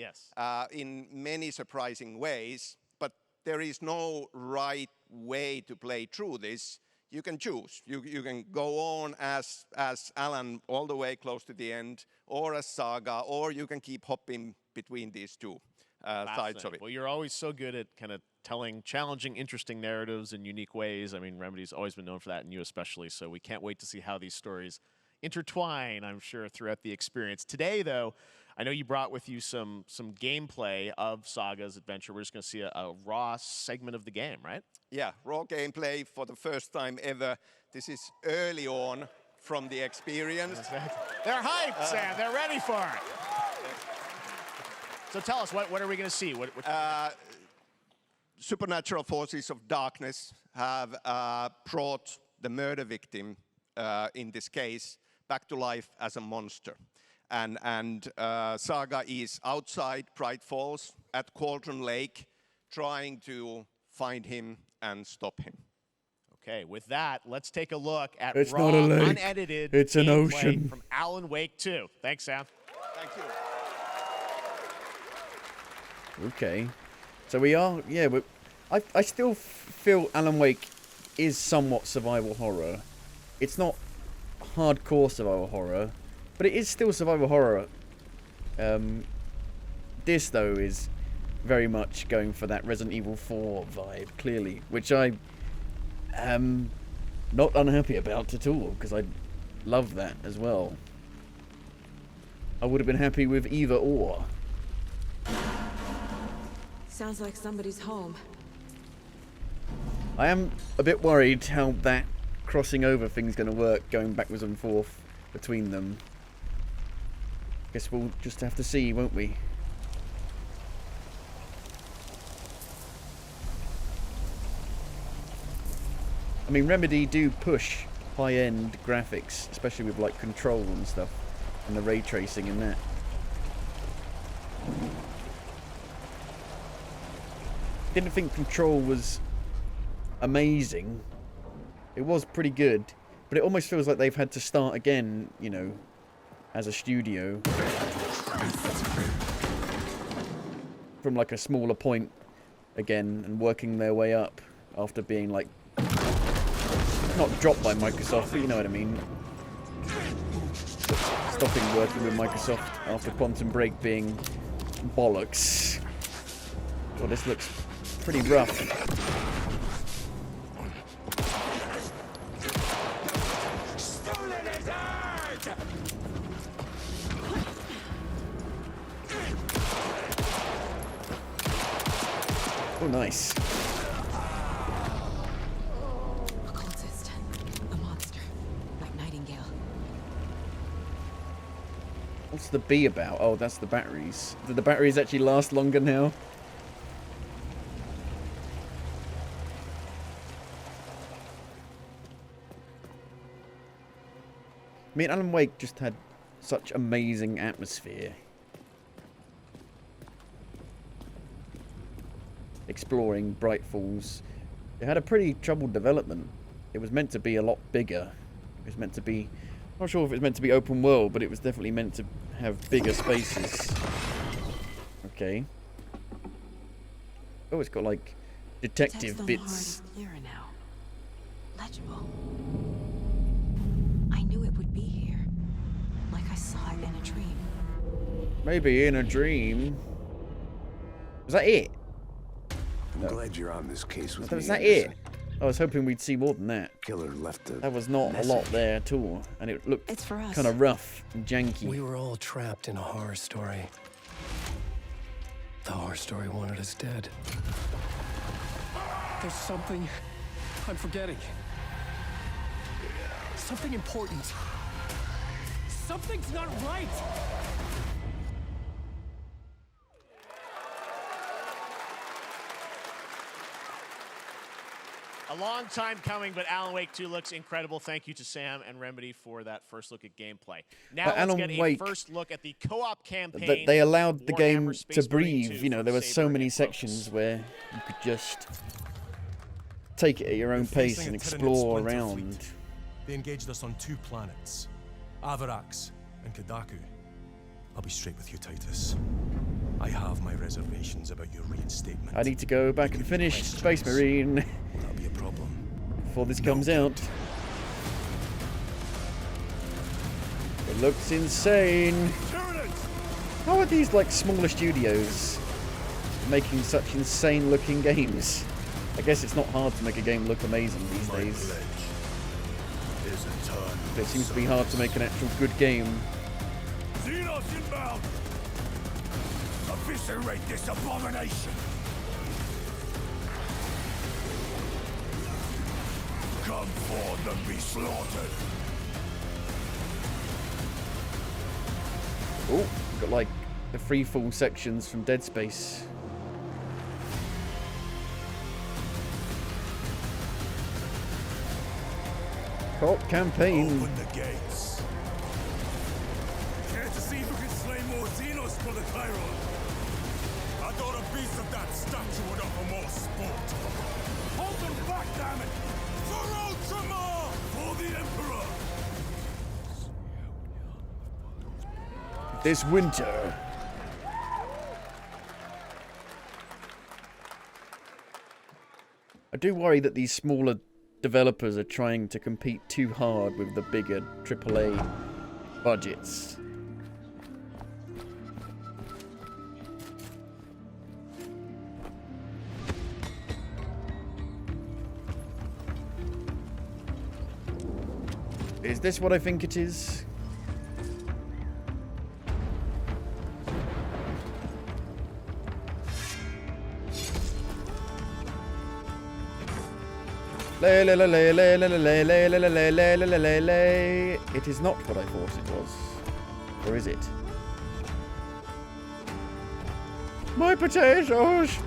in many surprising ways, but there is no right way to play through this. You can choose. You can go on as Alan all the way close to the end, or as Saga, or you can keep hopping between these two sides of it. Well, you're always so good at kind of telling challenging, interesting narratives in unique ways. I mean, Remedy's always been known for that, and you especially, so we can't wait to see how these stories intertwine, I'm sure, throughout the experience. Today, though, I know you brought with you some gameplay of Saga's adventure. We're just going to see a raw segment of the game, right? Yeah, raw gameplay for the first time ever. This is early on from the experience. They're hyped, Sam. They're ready for it. So tell us, what are we going to see? What supernatural forces of darkness have brought the murder victim, in this case, back to life as a monster. And Saga is outside Bright Falls at Cauldron Lake, trying to find him and stop him. Okay, with that, let's take a look at It's raw, not a lake. unedited It's an gameplay ocean. from Alan Wake 2. Thanks, Sam. Thank you. Okay. So we are, I still feel Alan Wake is somewhat survival horror. It's not hardcore survival horror, but it is still survival horror. This, though, is very much going for that Resident Evil 4 vibe, clearly, which I am not unhappy about at all, because I love that as well. I would have been happy with either or. Sounds like somebody's home. I am a bit worried how that crossing over thing's going to work, going backwards and forth between them. Guess we'll just have to see, won't we? I mean, Remedy do push high-end graphics, especially with like Control and stuff, and the ray tracing and that. Didn't think Control was amazing. It was pretty good, but it almost feels like they've had to start again, you know, as a studio. from like a smaller point again and working their way up after being like not dropped by Microsoft, but you know what I mean. Stopping working with Microsoft after Quantum Break being bollocks. Well, this looks pretty rough. Oh, nice. A cultist. A monster. Like Nightingale. What's the bee about? Oh, that's the batteries. Do the batteries actually last longer now? I mean, Alan Wake just had such amazing atmosphere. Exploring Bright Falls. It had a pretty troubled development. It was meant to be a lot bigger. It was meant to be... I'm not sure if it was meant to be open world, but it was definitely meant to have bigger spaces. Okay. Oh, it's got like detective bits. Clearer now. Legible. I knew it would be here. Like I saw it in a dream. Maybe in a dream. Was that it? I'm glad you're on this case with Was me. that it? I was hoping we'd see more than that. Killer left a That was not a lot there at all, and it looked kind of rough and janky. We were all trapped in a horror story. The horror story wanted us dead. There's something I'm forgetting. Something important. Something's not right. A long time coming, but Alan Wake 2 looks incredible. Thank you to Sam and Remedy for that first look at gameplay. Now let's Alan get a Wake, first look at the co-op campaign. that they allowed the game Warhammer to Space Marine breathe. 2 You know, there were from so Saber many and sections where you could just take it at your own pace and explore around. They engaged us on 2 planets, Avarax and Kadaku. I'll be straight with you, Titus. I have my reservations about your reinstatement. I need to go back and finish Space Marine That'll be a problem. before this comes out. It looks insane. How are these like smaller studios making such insane looking games? I guess it's not hard to make a game look amazing these days. But it seems to be hard to make an actual good game. Xenos inbound! Eviscerate this abomination! Come forth and be slaughtered! Oh, got like the freefall sections from Dead Space. Co-op campaign. Open the gates. Care to see if we can slay more Xenos for the Chiron? I thought a piece of that statue would offer more sport. Hold them back, damn it! For Ultramar! For the Emperor! This winter. I do worry that these smaller developers are trying to compete too hard with the bigger AAA budgets. Is this what I think it is? It is not what I thought it was. Or is it? My potatoes!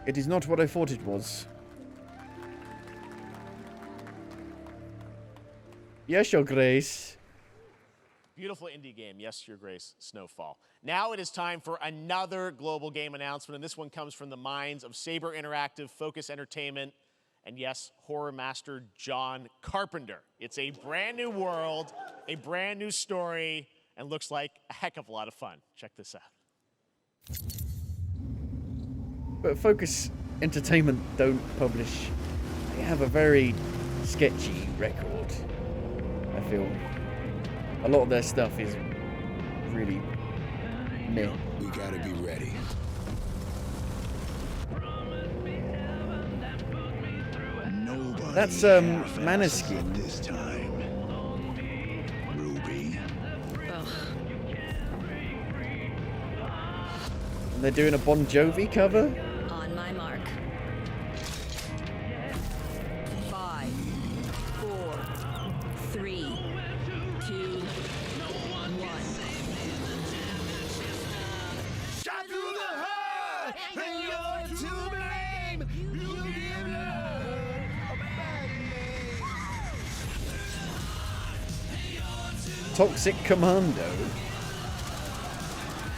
It is not what I thought it was. Yes, Your Grace. Beautiful indie game, yes, Your Grace, Snowfall. Now it is time for another global game announcement, and this one comes from the minds of Saber Interactive, Focus Entertainment, and yes, horror master John Carpenter. It's a brand new world, a brand new story, and looks like a heck of a lot of fun. Check this out. But Focus Entertainment don't publish. They have a very sketchy record, I feel. A lot of their stuff is really meh. We gotta be ready. That's Maneskin. This time, Ruby. And they're doing a Bon Jovi cover. On my mark. 5, 4, 3, 2, 1. Shot through the heart, and you're to blame. You give love a bad name. Toxic Commando.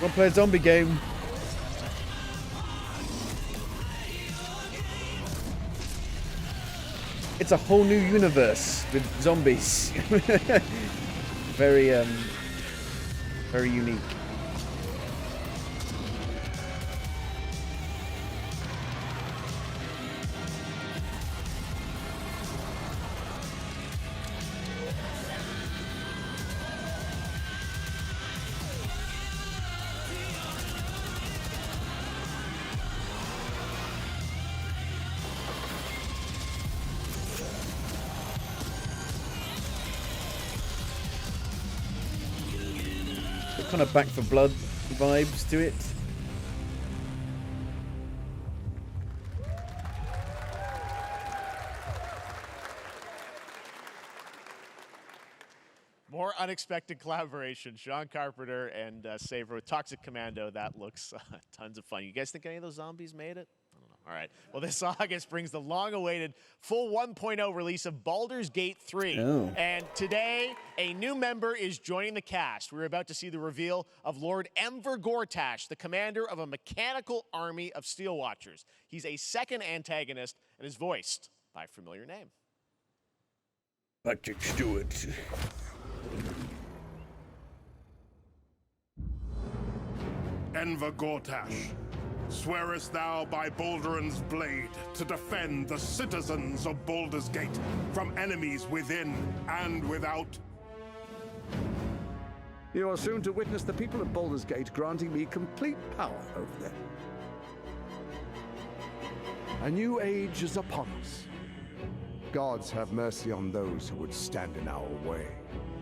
Want to play a zombie game? It's a whole new universe with zombies. Very, very unique. Kind of Back 4 Blood vibes to it. More unexpected collaboration. Sean Carpenter and Saber with Toxic Commando. That looks tons of fun. You guys think any of those zombies made it? I don't know. All right. Well, this August brings the long-awaited full 1.0 release of Baldur's Gate 3. Oh. And today, a new member is joining the cast. We're about to see the reveal of Lord Enver Gortash, the commander of a mechanical army of Steel Watchers. He's a second antagonist and is voiced by a familiar name. Patrick Stewart. Enver Gortash, swearest thou by Balduran's blade to defend the citizens of Baldur's Gate from enemies within and without? You are soon to witness the people of Baldur's Gate granting me complete power over them. A new age is upon us. Gods have mercy on those who would stand in our way.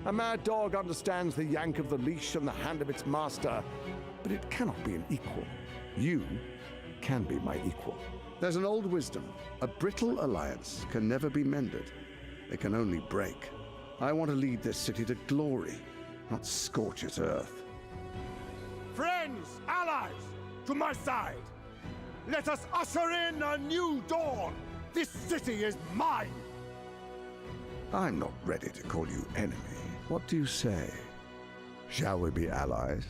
A mad dog understands the yank of the leash and the hand of its master, but it cannot be an equal. You can be my equal. There's an old wisdom. A brittle alliance can never be mended. It can only break. I want to lead this city to glory, not scorch its earth. Friends, allies, to my side. Let us usher in a new dawn. This city is mine. I'm not ready to call you enemy. What do you say? Shall we be allies?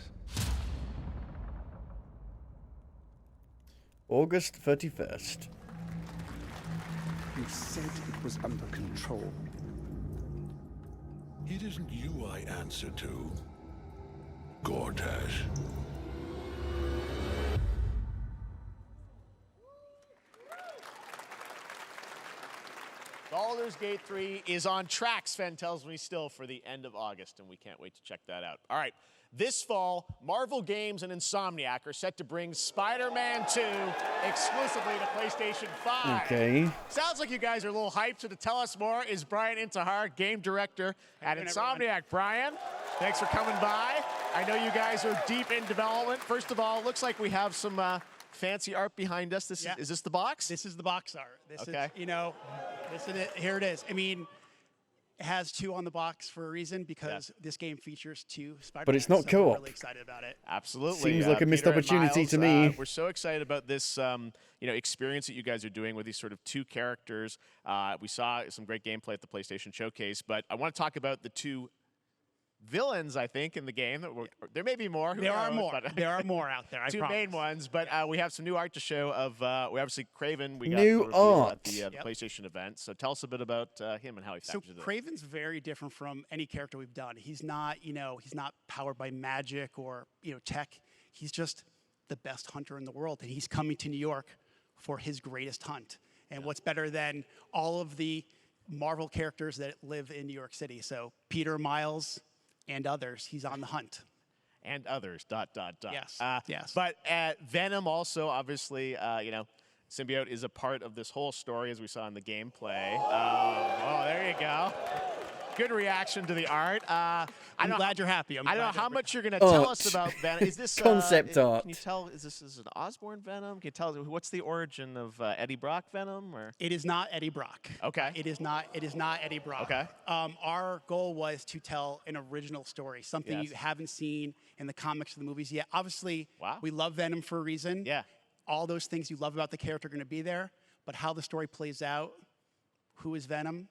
August 31st. You said it was under control. It isn't you I answer to, Gortash. Baldur's Gate 3 is on track, Sven tells me still, for the end of August, and we can't wait to check that out. All right, this fall, Marvel Games and Insomniac are set to bring Spider-Man 2 exclusively to PlayStation 5. Okay. Sounds like you guys are a little hyped, so to tell us more is Brian Intihar, game director at Insomniac. Brian, thanks for coming by. I know you guys are deep in development. First of all, it looks like we have some fancy art behind us. Is this the box? This is the box art. This okay. is, you know, this is it. Here it is. I mean, It has 2 on the box for a reason, because this game features 2 Spider-Man. But it's not so co-op. We're really excited about it. Absolutely. Seems like a missed Peter and opportunity Miles, to me. We're so excited about this experience that you guys are doing with these sort of 2 characters. We saw some great gameplay at the PlayStation Showcase, but I want to talk about the 2 villains, I think, in the game. There may be more. There are more. There are more out there, I 2 promise. main ones, but we have some new art to show of, we obviously, Craven. We got New the reveal art. at the PlayStation event. So tell us a bit about him and how he factors in. So Craven's very different from any character we've done. He's not, he's not powered by magic or, tech. He's just the best hunter in the world, and he's coming to New York for his greatest hunt. And what's better than all of the Marvel characters that live in New York City? So Peter, Miles, and others, he's on the hunt. And others, ... Yes, yes. But Venom also, obviously, Symbiote is a part of this whole story, as we saw in the gameplay. Oh, there you go. Good reaction to the art. I'm glad you're happy. I don't know how much you're going to tell us about Venom. Is this concept art? Can you tell? Is this an Osborn Venom? Can you tell us what's the origin of Eddie Brock Venom? Or it is not Eddie Brock. Okay. It is not Eddie Brock. Okay. Our goal was to tell an original story, something you haven't seen in the comics or the movies yet. Obviously, we love Venom for a reason. Yeah. All those things you love about the character are going to be there, but how the story plays out, who is Venom,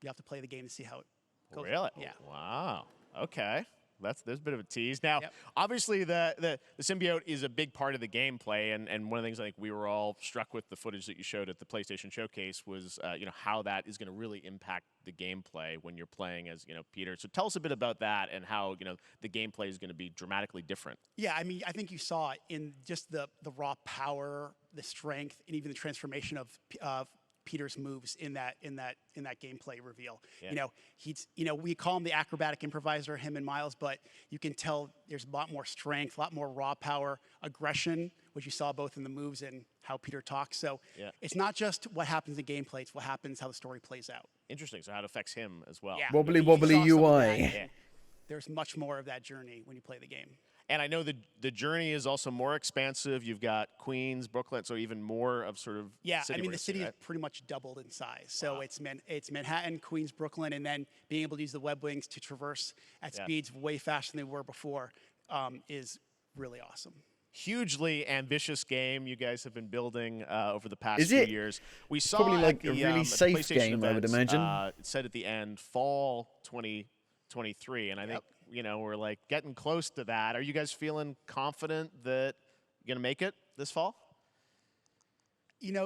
you have to play the game to see how it goes. Really? Yeah. Wow. Okay. There's a bit of a tease. Now, obviously, the symbiote is a big part of the gameplay, and one of the things I think we were all struck with the footage that you showed at the PlayStation Showcase was, how that is going to really impact the gameplay when you're playing as, Peter. So tell us a bit about that and how, the gameplay is going to be dramatically different. Yeah, I mean, I think you saw it in just the raw power, the strength, and even the transformation of Peter's moves in that gameplay reveal. Yeah. We call him the acrobatic improviser, him and Miles, but you can tell there's a lot more strength, a lot more raw power, aggression, which you saw both in the moves and how Peter talks. So it's not just what happens in gameplay, it's what happens, how the story plays out. Interesting. So how it affects him as well. Yeah. Wobbly You wobbly saw some of UI. that. There's much more of that journey when you play the game. And I know the journey is also more expansive. You've got Queens, Brooklyn, so even more of sort of city the racing, city right? is pretty much doubled in size. So it's Manhattan, Queens, Brooklyn, and then being able to use the web wings to traverse at speeds way faster than they were before is really awesome. Hugely ambitious game you guys have been building over the past Is few it? years. We saw Probably like at the, a really at the safe PlayStation game, I would event, imagine. It said at the end, fall 2023, and I think we're like getting close to that. Are you guys feeling confident that you're gonna make it this fall?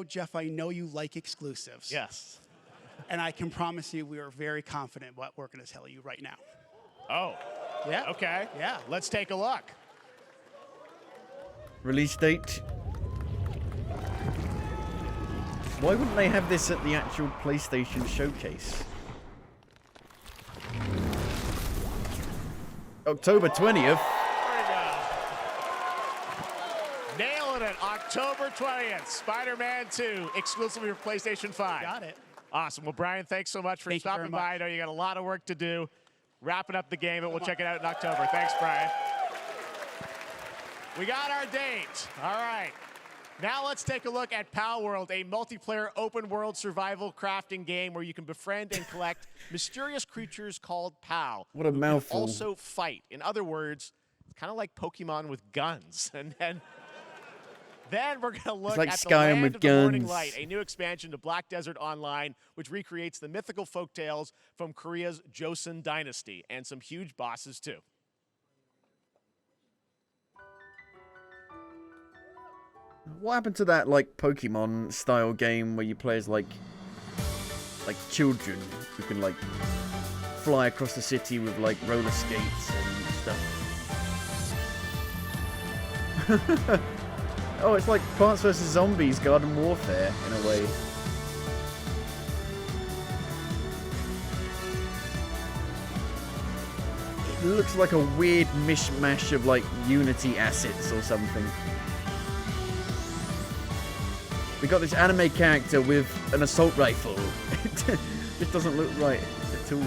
Jeff, I know you like exclusives. Yes. And I can promise you we are very confident what we're going to tell you right now. Oh. Yeah. Okay. Yeah. Let's take a look. Release date. Why wouldn't they have this at the actual PlayStation Showcase? October 20th. There we go. Nailing it. October 20th. Spider-Man 2, exclusively for PlayStation 5. Got it. Awesome. Well, Brian, thanks so much for stopping by. I know you got a lot of work to do. Wrapping up the game, but we'll check it out in October. Thanks, Brian. We got our date. All right. Now let's take a look at Pal World, a multiplayer open-world survival crafting game where you can befriend and collect mysterious creatures called Pal. What a who can mouthful. Also fight. In other words, it's kind of like Pokemon with guns. And then we're going to look like at the Skyrim Land with of the Morning guns. Light, a new expansion to Black Desert Online, which recreates the mythical folktales from Korea's Joseon Dynasty, and some huge bosses too. What happened to that like Pokemon style game where you play as like children who can like fly across the city with like roller skates and stuff? Oh, it's like Plants vs Zombies Garden Warfare in a way. It looks like a weird mishmash of like Unity assets or something. We got this anime character with an assault rifle. It doesn't look right at all.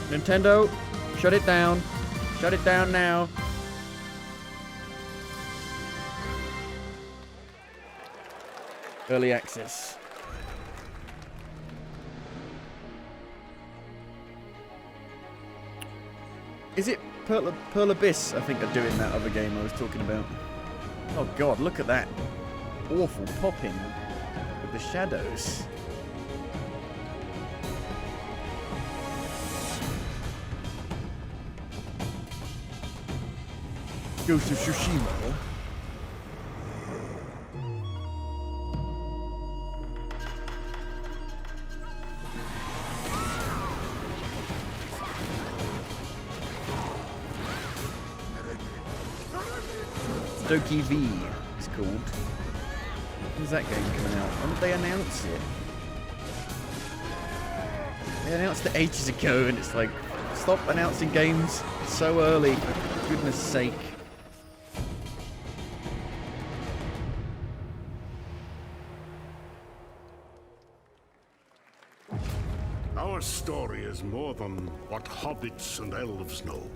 Nintendo, shut it down. Shut it down now. Early access. Is it Pearl Abyss, I think, are doing that other game I was talking about? Oh god, look at that. Awful popping with the shadows. Ghost of Tsushima. Doki V, it's called. When's that game coming out? When did they announce it? They announced it ages ago, and it's like, stop announcing games so early, for goodness sake. Our story is more than what hobbits and elves know.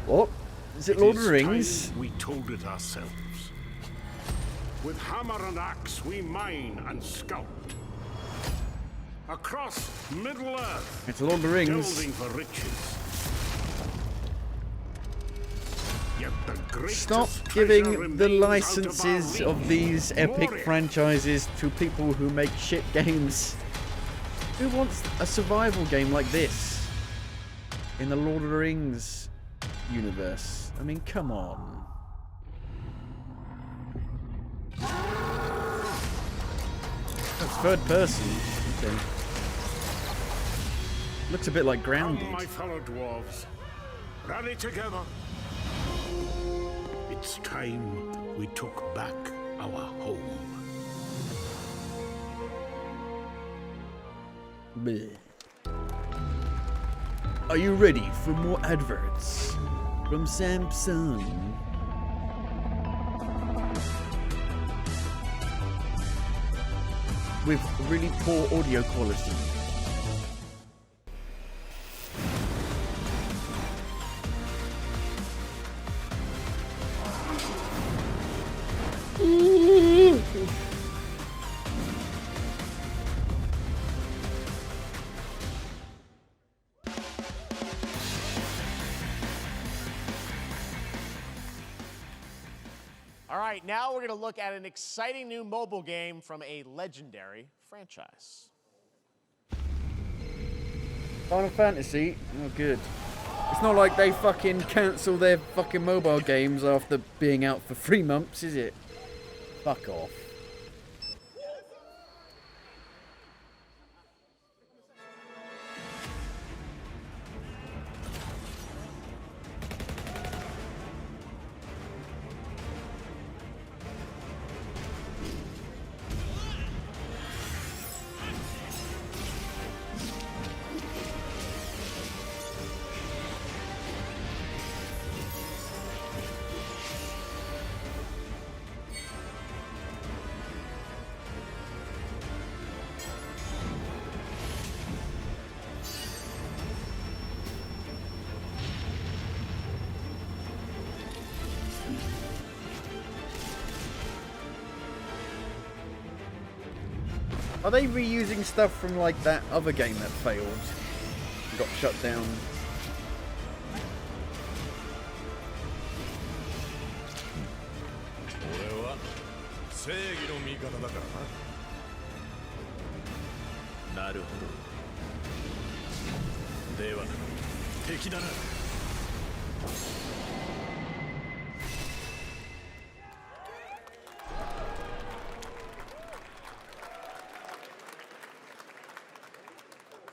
What? Is it Lord of the Rings? We told it ourselves. With hammer and axe, we mine and scout. Across Middle-earth, it's Lord of the Rings. Delving for riches. Yet the greatest Stop giving the licenses of these epic franchises to people who make shit games. Who wants a survival game like this in the Lord of the Rings universe? I mean, come on. That's third person. Okay. Looks a bit like Grounded. Come, my fellow dwarves, rally together. It's time we took back our home. Bleh. Are you ready for more adverts from Samsung? With really poor audio quality. All right, now we're going to look at an exciting new mobile game from a legendary franchise. Final Fantasy? Oh, good. It's not like they fucking cancel their fucking mobile games after being out for 3 months, is it? Fuck off. Are they reusing stuff from like that other game that failed? Got shut down.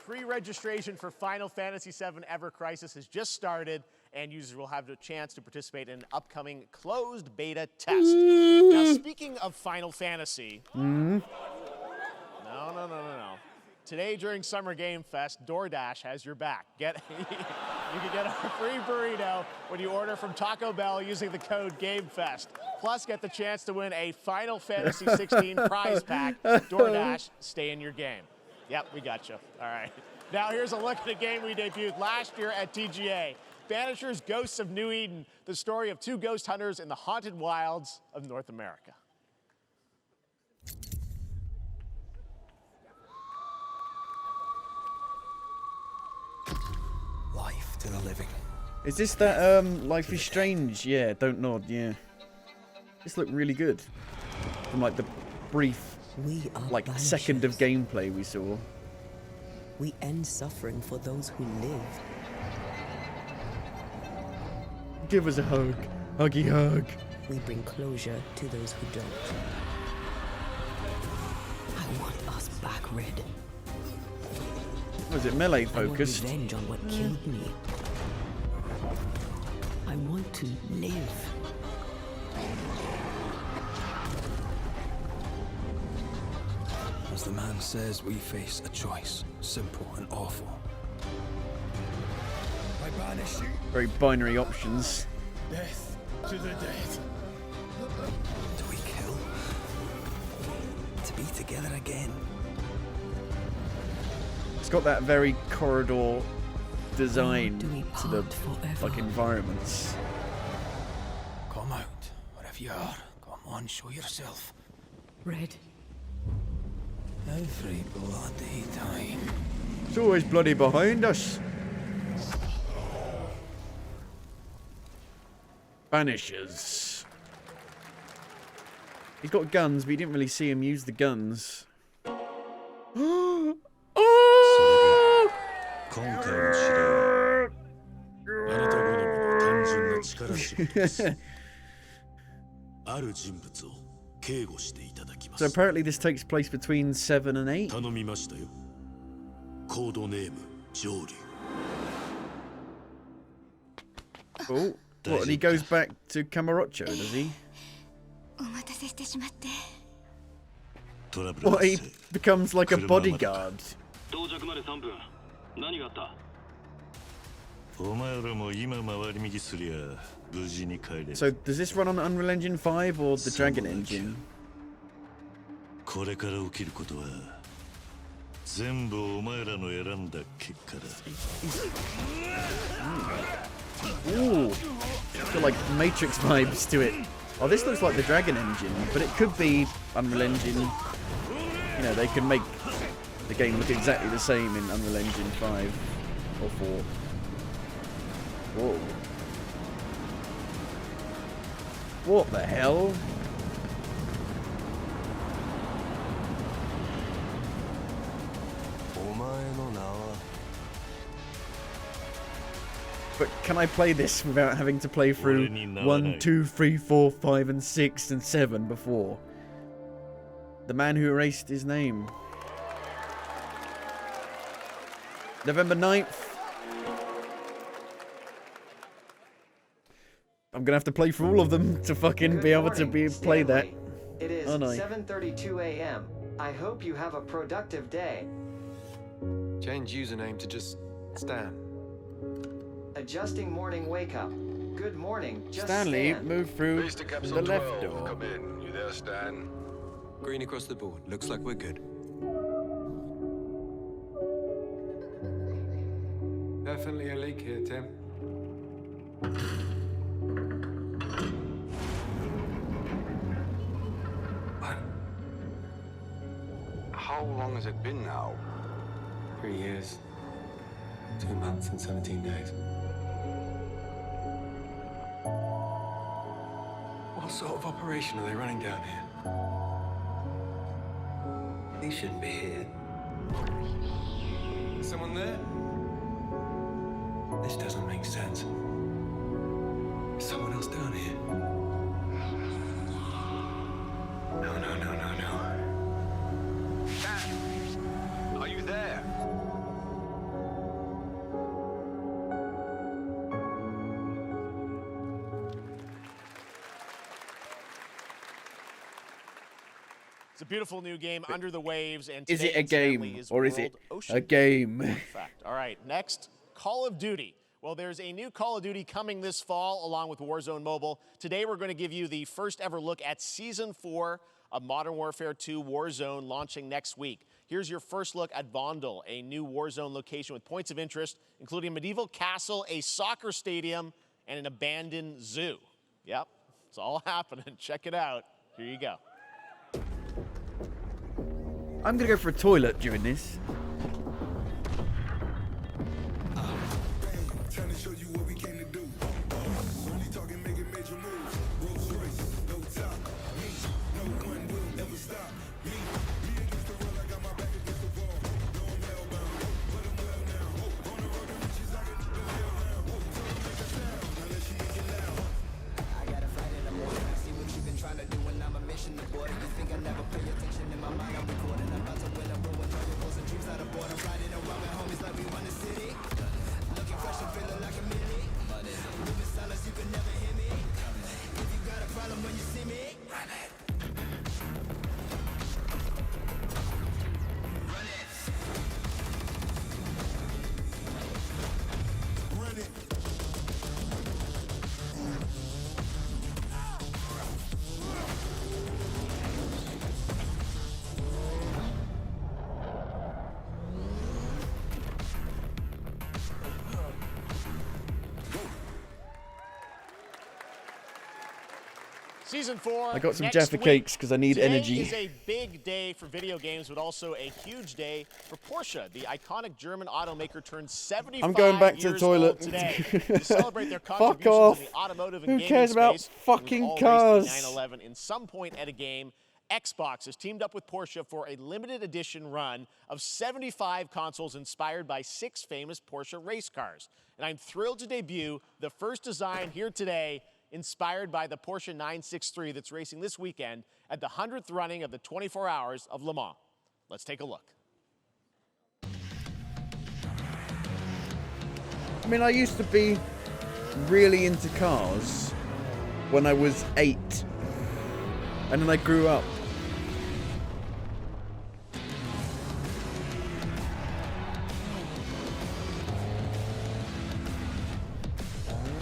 Pre-registration for Final Fantasy VII Ever Crisis has just started, and users will have the chance to participate in an upcoming closed beta test. Now, speaking of Final Fantasy, no. Today during Summer Game Fest, DoorDash has your back. You can get a free burrito when you order from Taco Bell using the code GameFest. Plus, get the chance to win a Final Fantasy 16 prize pack. DoorDash, stay in your game. Yep, we got you. All right. Now here's a look at a game we debuted last year at TGA. Banishers Ghosts of New Eden, the story of 2 ghost hunters in the haunted wilds of North America. to the living. Is this that Life is Strange? Yeah, don't nod, yeah. This looked really good. From like the brief like second of gameplay we saw. We end suffering for those who live. Give us a hug. Huggy hug. We bring closure to those who don't. I want us back, Red. Was it melee focused? I want revenge on what killed me. I want to live. As the man says, we face a choice, simple and awful. I banish you. Very binary options. Death to the dead. Do we kill? To be together again. It's got that very corridor design to the like environments. Come out, wherever you are. Come on, show yourself. Red. Every bloody time. It's always bloody behind us. Banishers. He's got guns, but you didn't really see him use the guns. Oh! 今回の指令はあなた好みの単純な力仕事です。ある人物を警護していただきます。 So apparently this takes place between 7 and 8. 頼みましたよ。コードネーム上流。 Oh, what? And he goes back to Camarocho, does he? お待たせしてしまって。 What? He becomes like a bodyguard. 到着まで3分。何があった？お前らも今回り右すりゃ無事に帰れる。 So does this run on Unreal Engine 5 or the Dragon Engine? これから起きることは全部お前らの選んだ結果だ。 Ooh, it's got like Matrix vibes to it. Oh, this looks like the Dragon Engine, but it could be Unreal Engine. You know, they can make the game look exactly the same in Unreal Engine 5 or 4. Whoa. What the hell? But can I play this without having to play through 1, 2, 3, 4, 5, and 6 and 7 before? The man who erased his name. November 9th. I'm gonna have to play through all of them to fucking be able to play that. It is 7:32 a.m. I hope you have a productive day. Change username to just Stan. Adjusting morning wake up. Good morning, just Stanley, Stan. move through Base to the capsule left 12. door. Come in. You there, Stan? Green across the board. Looks like we're good. Definitely a leak here, Tim. How long has it been now? 3 years. 2 months and 17 days. What sort of operation are they running down here? He shouldn't be here. Is someone there? This doesn't make sense. Is someone else down here? No. Stan! Are you there? It's a beautiful new game, Under the Waves, and Is today, it a game is or is World it Ocean a game? Day, in fact. All right, next, Call of Duty. Well, there's a new Call of Duty coming this fall along with Warzone Mobile. Today, we're going to give you the first ever look at Season 4 of Modern Warfare 2 Warzone launching next week. Here's your first look at Vondel, a new Warzone location with points of interest, including a medieval castle, a soccer stadium, and an abandoned zoo. Yep, it's all happening. Check it out. Here you go. I'm gonna go for a toilet during this. Season 4. I got some next Jaffa week. cakes because I need Today energy. is a big day for video games, but also a huge day for Porsche. The iconic German automaker turned 75 I'm going back to the years toilet. old today. To celebrate their Fuck contributions off. in the automotive and Who gaming cares about space, fucking we've all cars? raced the 911 in some point at a game. Xbox has teamed up with Porsche for a limited edition run of 75 consoles inspired by 6 famous Porsche race cars. And I'm thrilled to debut the first design here today inspired by the Porsche 963 that's racing this weekend at the 100th running of the 24 Hours of Le Mans. Let's take a look. I mean, I used to be really into cars when I was 8. And then I grew up.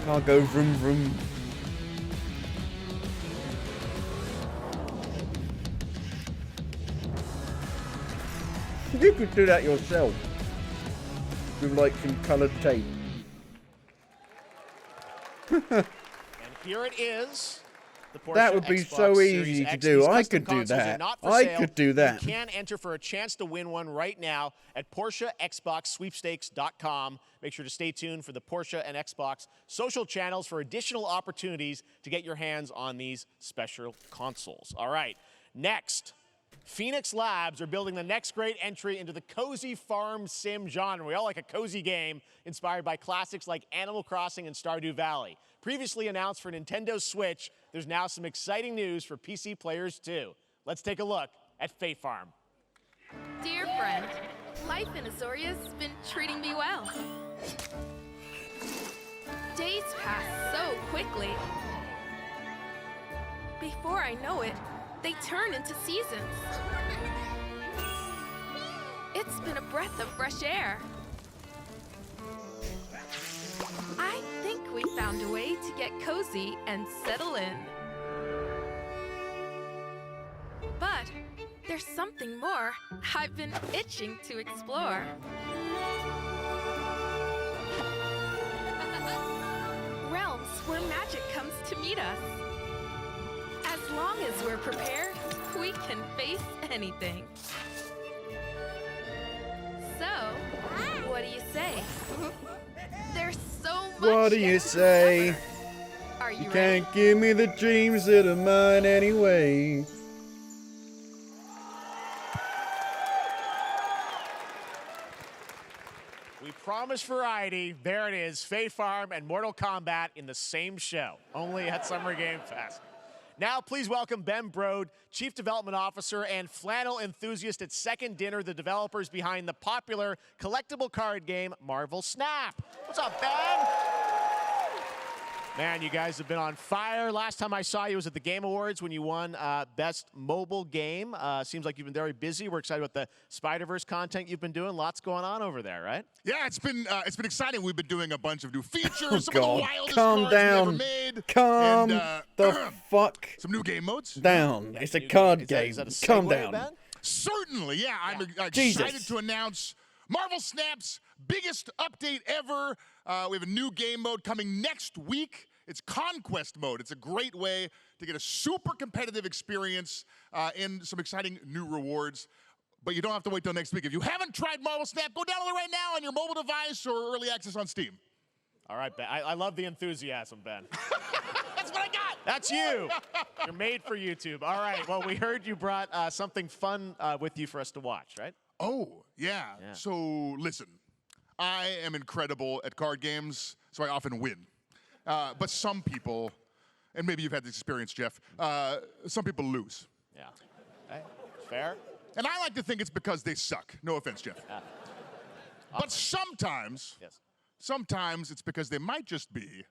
Car go vroom vroom. You could do that yourself. With like some coloured tape. And here it is. The Porsche That would be Xbox so Series easy to X. do. These I custom could do consoles are that. not for I sale. could do that. You can enter for a chance to win one right now at PorscheXboxSweepstakes.com. Make sure to stay tuned for the Porsche and Xbox social channels for additional opportunities to get your hands on these special consoles. All right, next. Phoenix Labs are building the next great entry into the cozy farm sim genre. We all like a cozy game inspired by classics like Animal Crossing and Stardew Valley. Previously announced for Nintendo Switch, there's now some exciting news for PC players too. Let's take a look at Fae Farm. Dear friend, life in Azoria's been treating me well. Days pass so quickly. Before I know it, they turn into seasons. It's been a breath of fresh air. I think we found a way to get cozy and settle in. But there's something more I've been itching to explore. Realms where magic comes to meet us. As long as we're prepared, we can face anything. So, what do you say? There's so much. What do you say? Are you You can't give me the dreams that are mine anyway. We promised variety. There it is, Fae Farm and Mortal Kombat in the same show, only at Summer Game Fest. Now, please welcome Ben Brode, Chief Development Officer and flannel enthusiast at Second Dinner, the developers behind the popular collectible card game Marvel Snap. What's up, Ben? Man, you guys have been on fire. Last time I saw you was at the Game Awards when you won Best Mobile Game. Seems like you've been very busy. We're excited about the Spider-Verse content you've been doing. Lots going on over there, right? Yeah, it's been exciting. We've been doing a bunch of new features, Oh, some of God. the wildest Calm cards we've ever down. made. Calm and, the fuck some new game modes. down. It's a card game. Calm down. Certainly, yeah. I'm excited Jesus. to announce Marvel Snap's biggest update ever. We have a new game mode coming next week. It's Conquest mode. It's a great way to get a super competitive experience and some exciting new rewards. But you don't have to wait till next week. If you haven't tried Marvel Snap, go download it right now on your mobile device or early access on Steam. All right, Ben. I love the enthusiasm, Ben. That's what I got. That's you. You're made for YouTube. All right. Well, we heard you brought something fun with you for us to watch, right? Oh, yeah. So listen, I am incredible at card games, so I often win. But some people, and maybe you've had this experience, Jeff, some people lose. Yeah. Okay. Fair. And I like to think it's because they suck. No offense, Jeff. But sometimes, sometimes it's because they might just be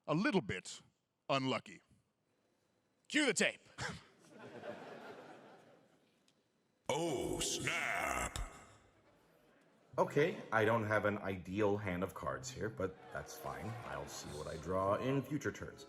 a little bit unlucky. Cue the tape. Oh, snap. Okay, I don't have an ideal hand of cards here, but that's fine. I'll see what I draw in future turns.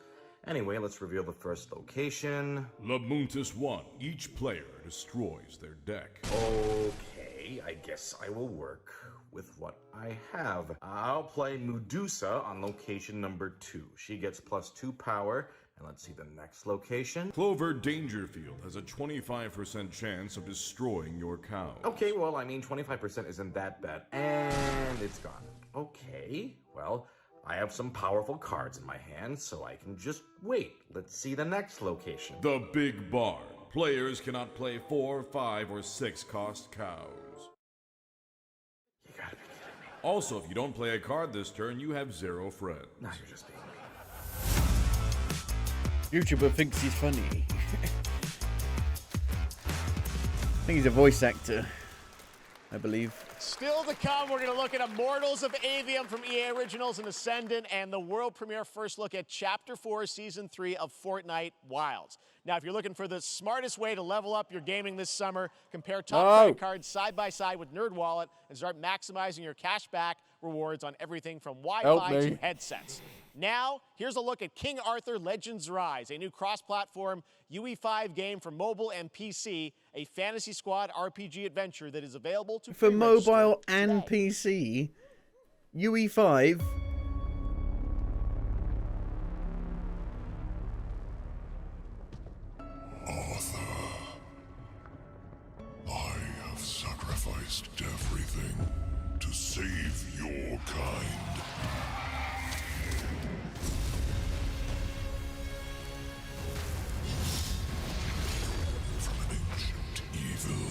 Anyway, let's reveal the first location. Lamuntis 1. Each player destroys their deck. Okay, I guess I will work with what I have. I'll play Medusa on location number 2. She gets +2 power, And let's see the next location. Clover Dangerfield has a 25% chance of destroying your cows. Okay, well, I mean, 25% isn't that bad. And it's gone. Okay, well, I have some powerful cards in my hand, so I can just wait. Let's see the next location. The Big Barn. Players cannot play 4, 5, or 6 cost cows. You gotta be kidding me. Also, if you don't play a card this turn, you have 0 friends. No, you're just being mean. YouTuber thinks he's funny. I think he's a voice actor, I believe. Still to come, we're going to look at Immortals of Avium from EA Originals and Ascendant, and the world premiere first look at Chapter 4, Season 3 of Fortnite Wilds. Now, if you're looking for the smartest way to level up your gaming this summer, compare top credit cards side by side with NerdWallet and start maximizing your cashback rewards on everything from Wi-Fi to headsets. Now, here's a look at King Arthur Legends Rise, a new cross-platform UE5 game for mobile and PC, a Fantasy Squad RPG adventure that is available to For mobile and PC, UE5. Arthur, I have sacrificed everything to save your kind. From an ancient evil.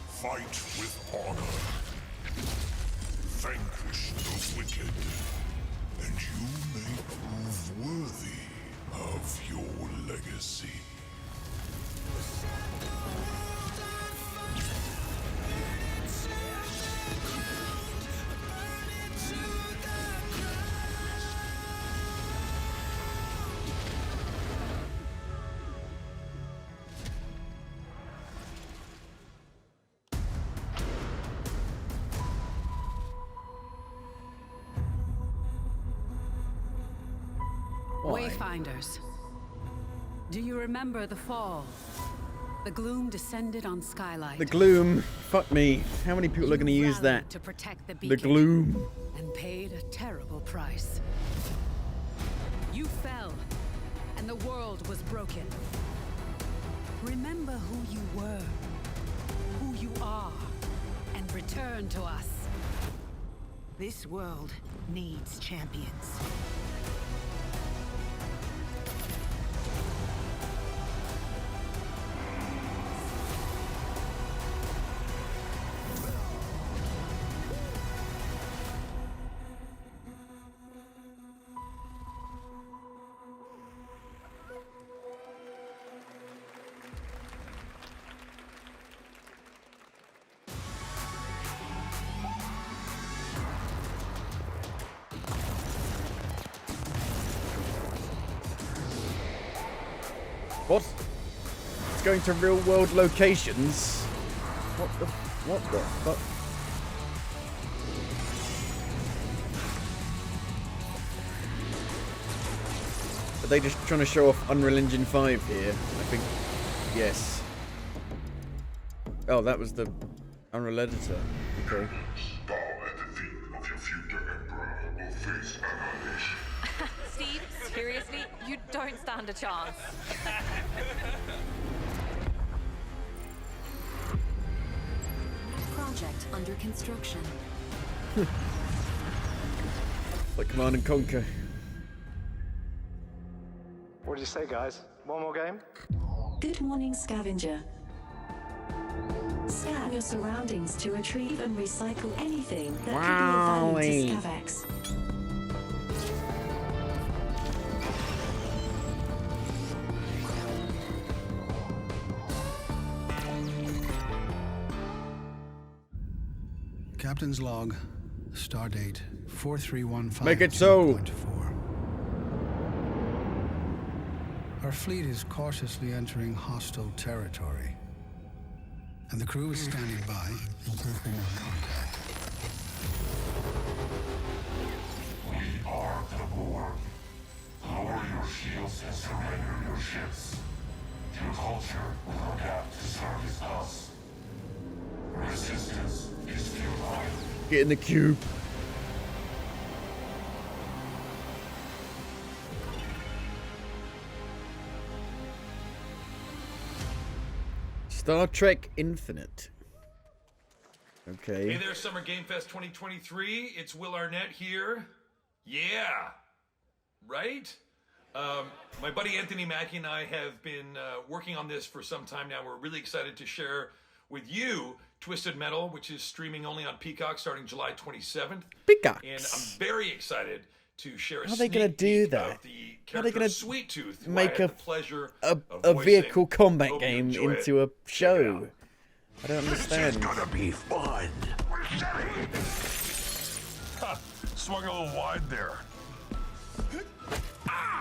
Fight with honor. Vanquish the wicked. And you may prove worthy of your legacy. Wayfinders, do you remember the fall? The gloom descended on Skylight. The gloom. Fuck me. How many people are going to use that? To protect the The gloom. And paid a terrible price. You fell, and the world was broken. Remember who you were, who you are, and return to us. This world needs champions. What? It's going to real world locations? What the fuck? Are they just trying to show off Unreal Engine 5 here? I think, yes. Oh, that was the Unreal Editor. Okay. Bow at the feet of your future emperor or face annihilation. Steve, seriously, you don't stand a chance. Project under construction. Like Command and Conquer. What did you say, guys? One more game? Good morning, scavenger. Scan your surroundings to retrieve and recycle anything that could be of value to Scavax. Captain's log, stardate 4315. Make it so. Our fleet is cautiously entering hostile territory, and the crew is standing by in case they make contact. We are the Borg. Lower your shields and surrender your ships. Your culture will adapt to service us. Resistance is futile. Get in the cube. Star Trek Infinite. Okay. Hey there, Summer Game Fest 2023. It's Will Arnett here. Yeah. Right? My buddy Anthony Mackie and I have been working on this for some time now. We're really excited to share with you Twisted Metal, which is streaming only on Peacock starting July 27th. Peacock. And I'm very excited to share a How are they going to do that? How are they going to make a vehicle combat game into a show? I don't understand. It's gonna be fun. Swung a little wide there.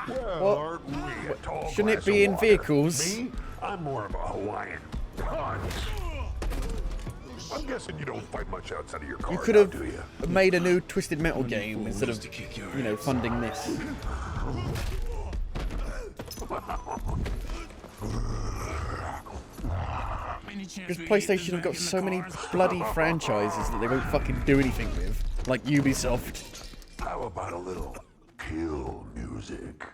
Well, aren't we a tall Shouldn't it glass be of in water? vehicles? Me? I'm more of a Hawaiian punch. I'm guessing you don't fight much outside of your car, You could now, do you? have made a new Twisted Metal game instead of, you know, funding this. Because PlayStation have got so many bloody franchises that they won't fucking do anything with, like Ubisoft. How about a little kill music?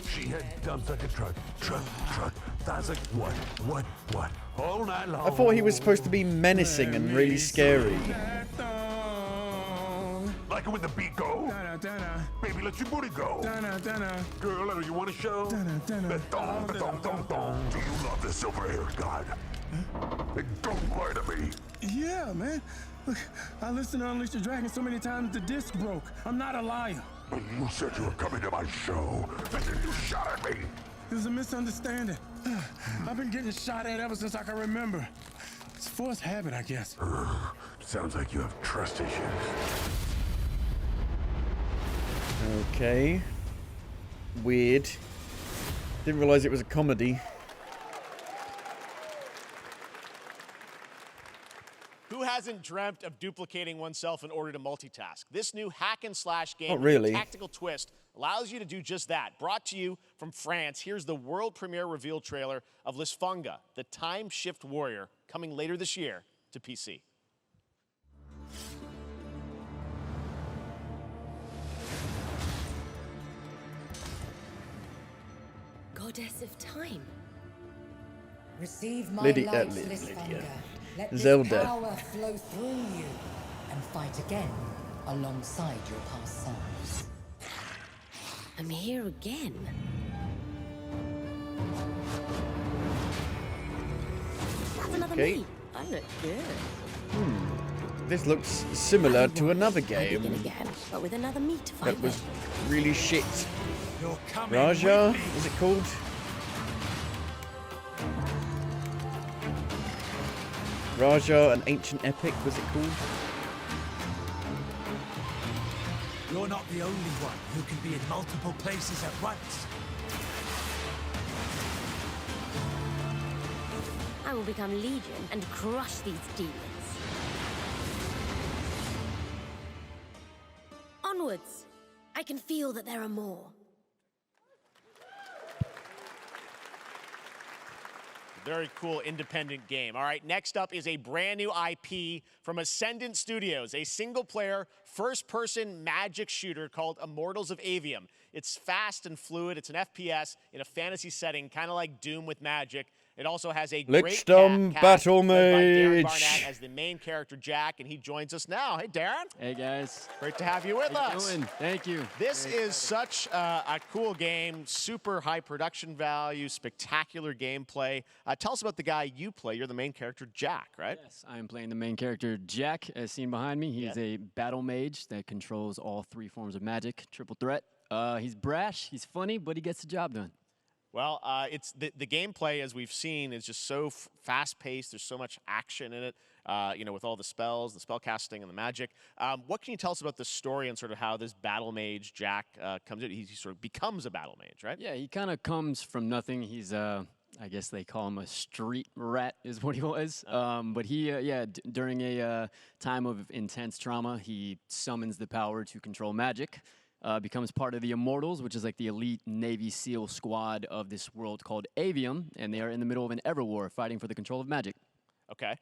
She had dumps like a truck. That's like what? All night long. I thought he was supposed to be menacing and really scary. Like it when the beat go. Baby, let your booty go. Girl, do you want to show? Ba-dong, ba-dong, dong, dong. Do you love the silver-haired god? Then don't lie to me. Yeah, man. Look, I listened to Unleash the Dragon so many times the disc broke. I'm not a liar. But you said you were coming to my show, and then you shot at me. It was a misunderstanding. I've been getting shot at ever since I can remember. It's a forced habit, I guess. Sounds like you have trust issues. Okay. Weird. Didn't realise it was a comedy. Who hasn't dreamt of duplicating oneself in order to multitask? This new hack and slash game Not really. with a tactical twist allows you to do just that. Brought to you from France, here's the world premiere reveal trailer of Lisfunga, the time shift warrior, coming later this year to PC. Goddess of time. Receive my Lydia. light, Lisfunga. Let Zelda. this power flow through you and fight again alongside your past selves. I'm here again. That's another Okay. me. I look good. This looks similar to another I begin game again, but with another me to fight that was with. really shit. You're coming Raja, with me. is it called? Raja, an ancient epic, was it called? You're not the only one who can be in multiple places at once. I will become Legion and crush these demons. Onwards! I can feel that there are more. Very cool independent game. All right, next up is a brand new IP from Ascendant Studios, a single-player, first-person magic shooter called Immortals of Avium. It's fast and fluid. It's an FPS in a fantasy setting, kind of like Doom with magic. It also has a great Lichdom cast Battle led by Darren Mage. Barnett as the main character, Jack, and he joins us now. Hey, Darren. Hey, guys. Great to have you with How you us. doing? Thank you. This is such a cool game, super high production value, spectacular gameplay. Tell us about the guy you play. You're the main character, Jack, right? Yes, I am playing the main character, Jack, as seen behind me. He's a battle mage that controls all three forms of magic, triple threat. He's brash, he's funny, but he gets the job done. Well, it's the gameplay, as we've seen, is just so fast-paced. There's so much action in it, you know, with all the spells, the spell casting, and the magic. What can you tell us about the story and sort of how this battle mage, Jack, comes in? He sort of becomes a battle mage, right? Yeah, he kind of comes from nothing. He's, I guess they call him a street rat is what he was. But he, during a time of intense trauma, he summons the power to control magic. Becomes part of the Immortals, which is like the elite Navy SEAL squad of this world called Avium, and they are in the middle of an ever war fighting for the control of magic. Okay.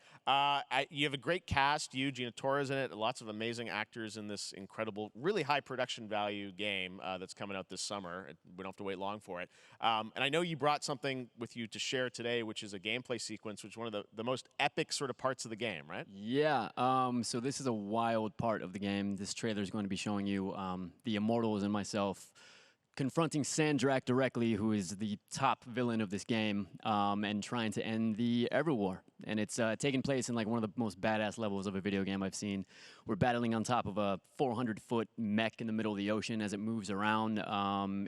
You have a great cast. You, Gina Torres in it. Lots of amazing actors in this incredible, really high production value game that's coming out this summer. We don't have to wait long for it. And I know you brought something with you to share today, which is a gameplay sequence, which is one of the most epic sort of parts of the game, right? Yeah, so this is a wild part of the game. This trailer is going to be showing you the Immortals and myself confronting Sandrak directly, who is the top villain of this game, and trying to end the Everwar. And it's taking place in like one of the most badass levels of a video game I've seen. We're battling on top of a 400-foot mech in the middle of the ocean as it moves around.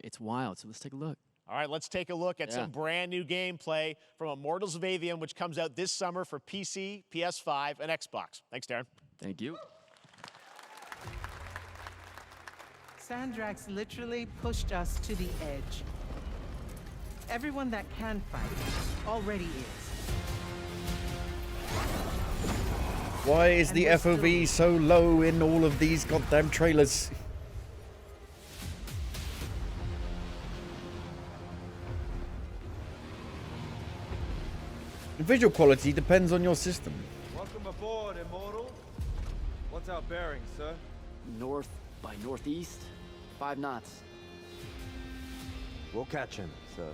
It's wild, so let's take a look. All right, let's take a look at some brand new gameplay from Immortals of Avium, which comes out this summer for PC, PS5, and Xbox. Thanks, Darren. Thank you. Sandrax literally pushed us to the edge. Everyone that can fight already is. Why is the FOV so low in all of these goddamn trailers? Visual quality depends on your system. Welcome aboard, Immortal. What's our bearing, sir? North by northeast, 5 knots. We'll catch him, sir.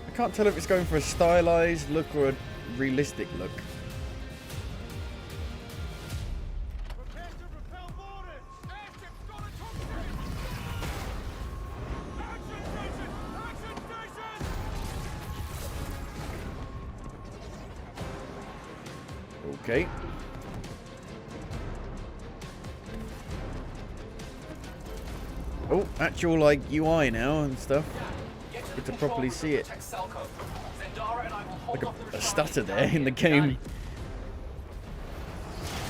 I can't tell if it's going for a stylized look or a realistic look. Okay. Oh, actual like UI now and stuff. Good to properly see it. Like a stutter there in the game.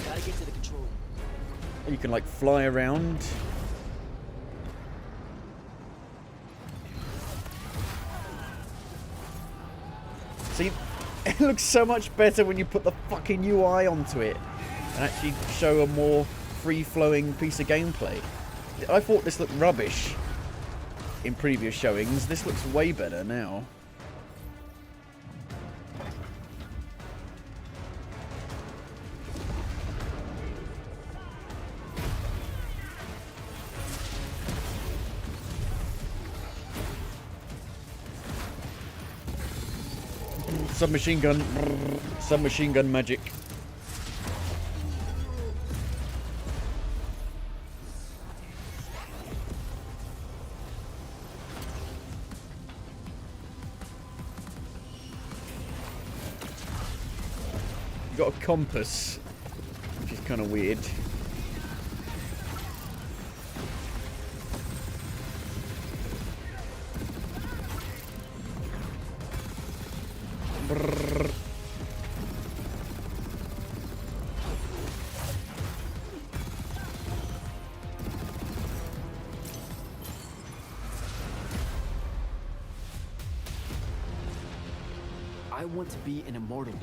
Gotta get to the control room. You can like fly around. See, it looks so much better when you put the fucking UI onto it and actually show a more free-flowing piece of gameplay. I thought this looked rubbish in previous showings. This looks way better now. Submachine gun, submachine gun magic. You got a compass, which is kind of weird. Brrr. I want to be an immortal.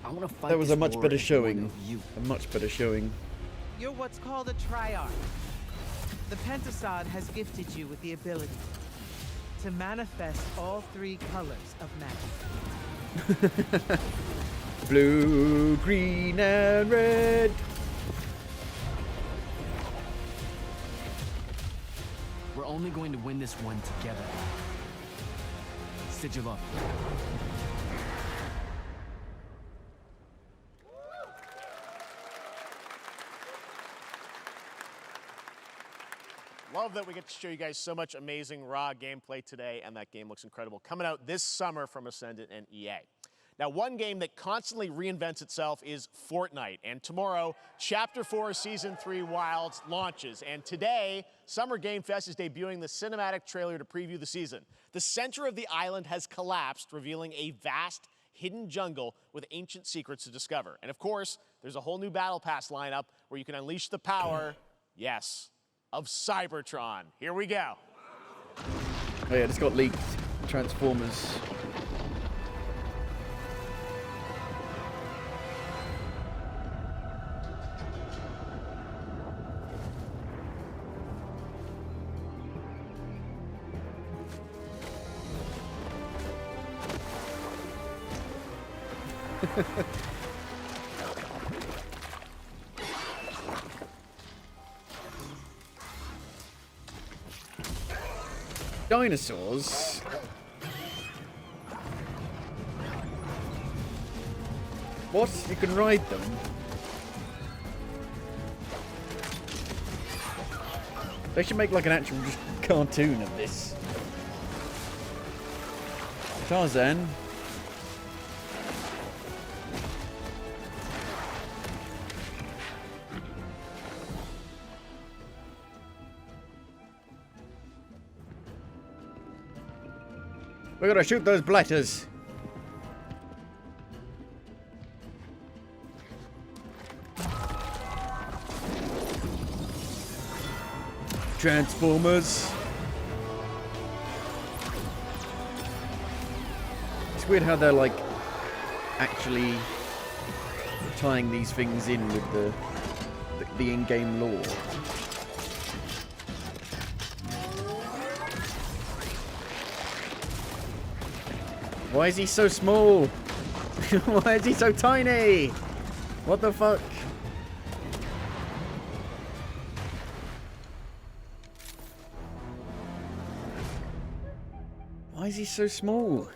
I want to fight. That was a this much war better as one showing. of you. A much better showing. You're what's called a triarch. The Pentasod has gifted you with the ability to manifest all 3 colors of magic. Blue, green, and red. We're only going to win this one together. Sigil up. Love that we get to show you guys so much amazing raw gameplay today, and that game looks incredible. Coming out this summer from Ascendant and EA. Now, one game that constantly reinvents itself is Fortnite, and tomorrow, Chapter 4 Season 3 Wilds launches, and today, Summer Game Fest is debuting the cinematic trailer to preview the season. The center of the island has collapsed, revealing a vast, hidden jungle with ancient secrets to discover. And of course, there's a whole new Battle Pass lineup where you can unleash the power, yes, of Cybertron. Here we go. Oh yeah, this got leaked. Transformers. dinosaurs. What? You can ride them? They should make like an actual just cartoon of this. Tarzan. We gotta shoot those blatters. Transformers. It's weird how they're like actually tying these things in with the in-game lore. Why is he so small? Why is he so tiny? What the fuck? Why is he so small?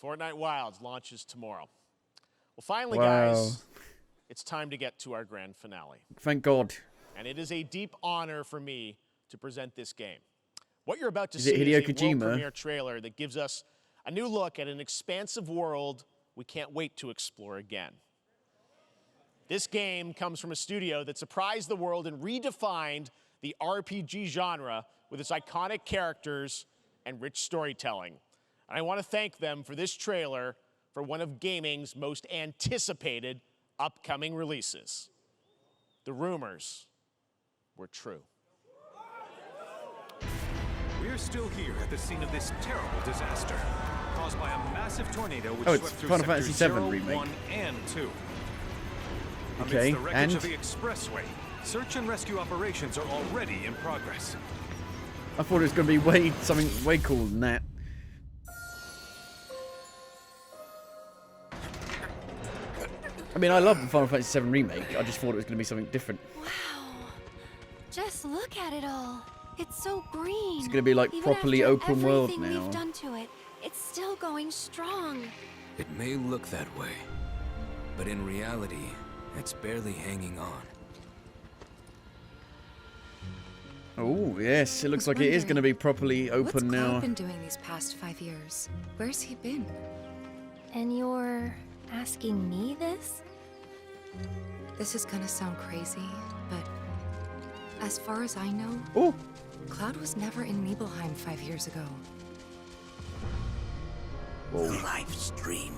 Fortnite Wilds launches tomorrow. Well, finally, Wow. guys, it's time to get to our grand finale. Thank God. And it is a deep honor for me to present this game. What you're about to Is see it Hideo is a Kojima? world premiere trailer that gives us a new look at an expansive world we can't wait to explore again. This game comes from a studio that surprised the world and redefined the RPG genre with its iconic characters and rich storytelling. And I want to thank them for this trailer for one of gaming's most anticipated upcoming releases. The rumors were true. We're still here at the scene of this terrible disaster, caused by a massive tornado which Oh, it's swept through Final Fantasy sectors VII 0, remake. 1, and 2. Okay, Amidst the wreckage and? of the expressway, search and rescue operations are already in progress. I thought it was going to be something way cooler than that. I mean, I love the Final Fantasy VII remake. I just thought it was going to be something different. Just look at it all. It's so green. It's gonna be like Even properly after open world everything now. We've done to it. It's still going strong. It may look that way, but in reality, it's barely hanging on. Oh, yes. It looks like it is going to be properly open What's now. Cloud been doing these past 5 years? Where's he been? And you're asking me this? This is gonna sound crazy, but as far as I know, oh, Cloud was never in Nibelheim 5 years ago. The life stream.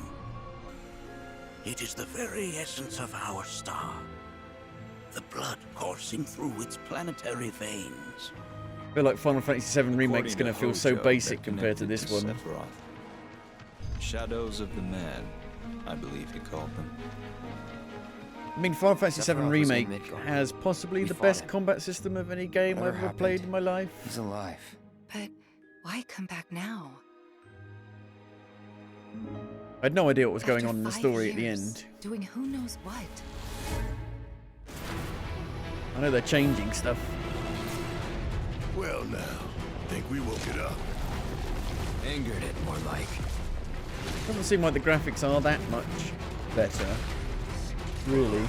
It is the very essence of our star. The blood coursing through its planetary veins. I feel like Final Fantasy VII Remake's going to feel so Hojo, basic they're compared to connected this one. Sephiroth. Shadows of the Man, I believe he called them. I mean, Final Fantasy VII Sephiroth was in Remake Midgard. has possibly We the fought best him. combat system of any game I've Whatever ever played happened, in my life. He's alive. But why come back now? I had no idea what was going After on in the 5 story at the years, end. Doing who knows what. I know they're changing stuff. Well now, think we woke it up. Angered it, more like. Doesn't seem like the graphics are that much better. Really.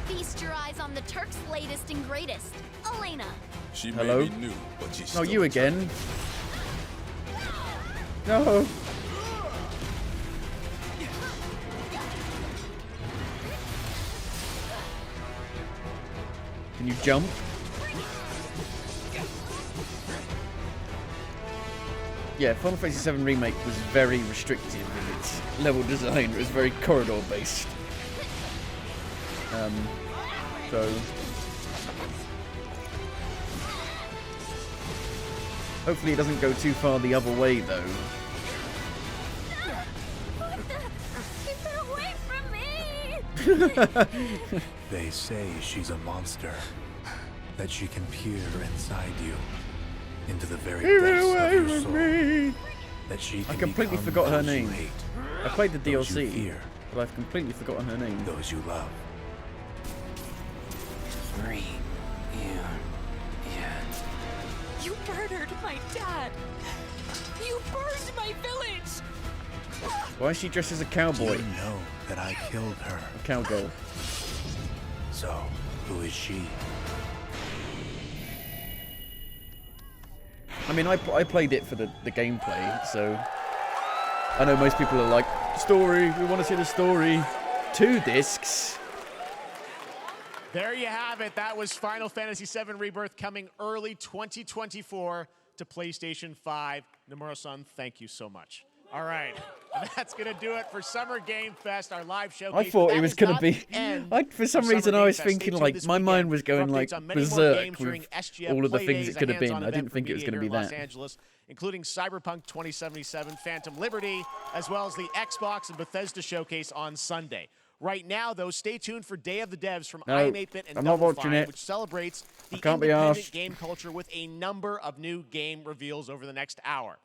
Feast your eyes on the Turk's latest and greatest. Elena. She Hello? may be new, but she's No, still you again. No. Can you jump? Yeah, Final Fantasy VII Remake was very restrictive in its level design. It was very corridor based. So hopefully it doesn't go too far the other way though. Keep her away from me! They say she's a monster, that she can peer inside you, into the very Keep it depths of away your from soul, me! that she I can completely become forgot her those you name. hate, I played the those you DLC, fear, but I've completely forgotten her name. those you love. free you yet. You murdered my dad! You burned my village! Why is she dressed as a cowboy? You know that I killed her. A cowgirl. So, who is she? I mean, I played it for the gameplay, so I know most people are like, story, we want to see the story. 2 discs. There you have it. That was Final Fantasy VII Rebirth coming early 2024 to PlayStation 5. Nomura-san, thank you so much. All right, that's going to do it for Summer Game Fest, our live showcase. I thought it was going to be... for some reason, I was thinking, like, my mind was going, like, berserk with all of the things it could have been. I didn't think it was going to be that. Including Cyberpunk 2077, Phantom Liberty, as well as the Xbox and Bethesda showcase on Sunday. Right now, though, stay tuned for Day of the Devs from IM8bit and Double Fine, which celebrates the independent game culture with a number of new game reveals over the next hour.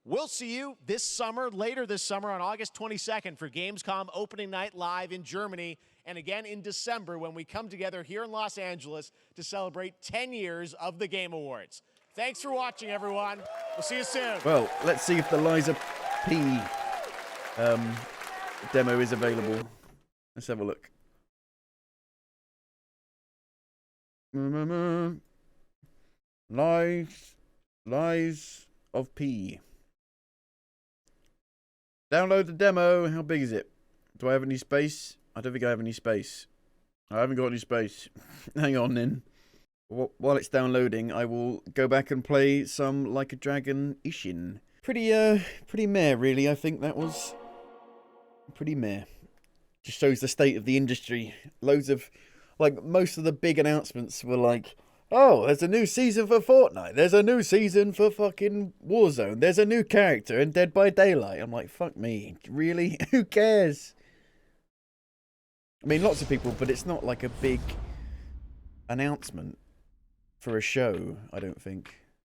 We'll see you this summer, later this summer on August 22nd for Gamescom opening night live in Germany, and again in December when we come together here in Los Angeles to celebrate 10 years of the Game Awards. Thanks for watching, everyone. We'll see you soon. Well, let's see if the Liza P demo is available. Let's have a look. Lies of P. Download the demo. How big is it? Do I have any space? I don't think I have any space. I haven't got any space. Hang on then. While it's downloading, I will go back and play some Like a Dragon Ishin. Pretty meh, really. I think that was pretty meh. Just shows the state of the industry. Loads of, like, most of the big announcements were like, oh, there's a new season for Fortnite. There's a new season for fucking Warzone. There's a new character in Dead by Daylight. I'm like, fuck me. Really? Who cares? I mean, lots of people, but it's not like a big announcement for a show, I don't think.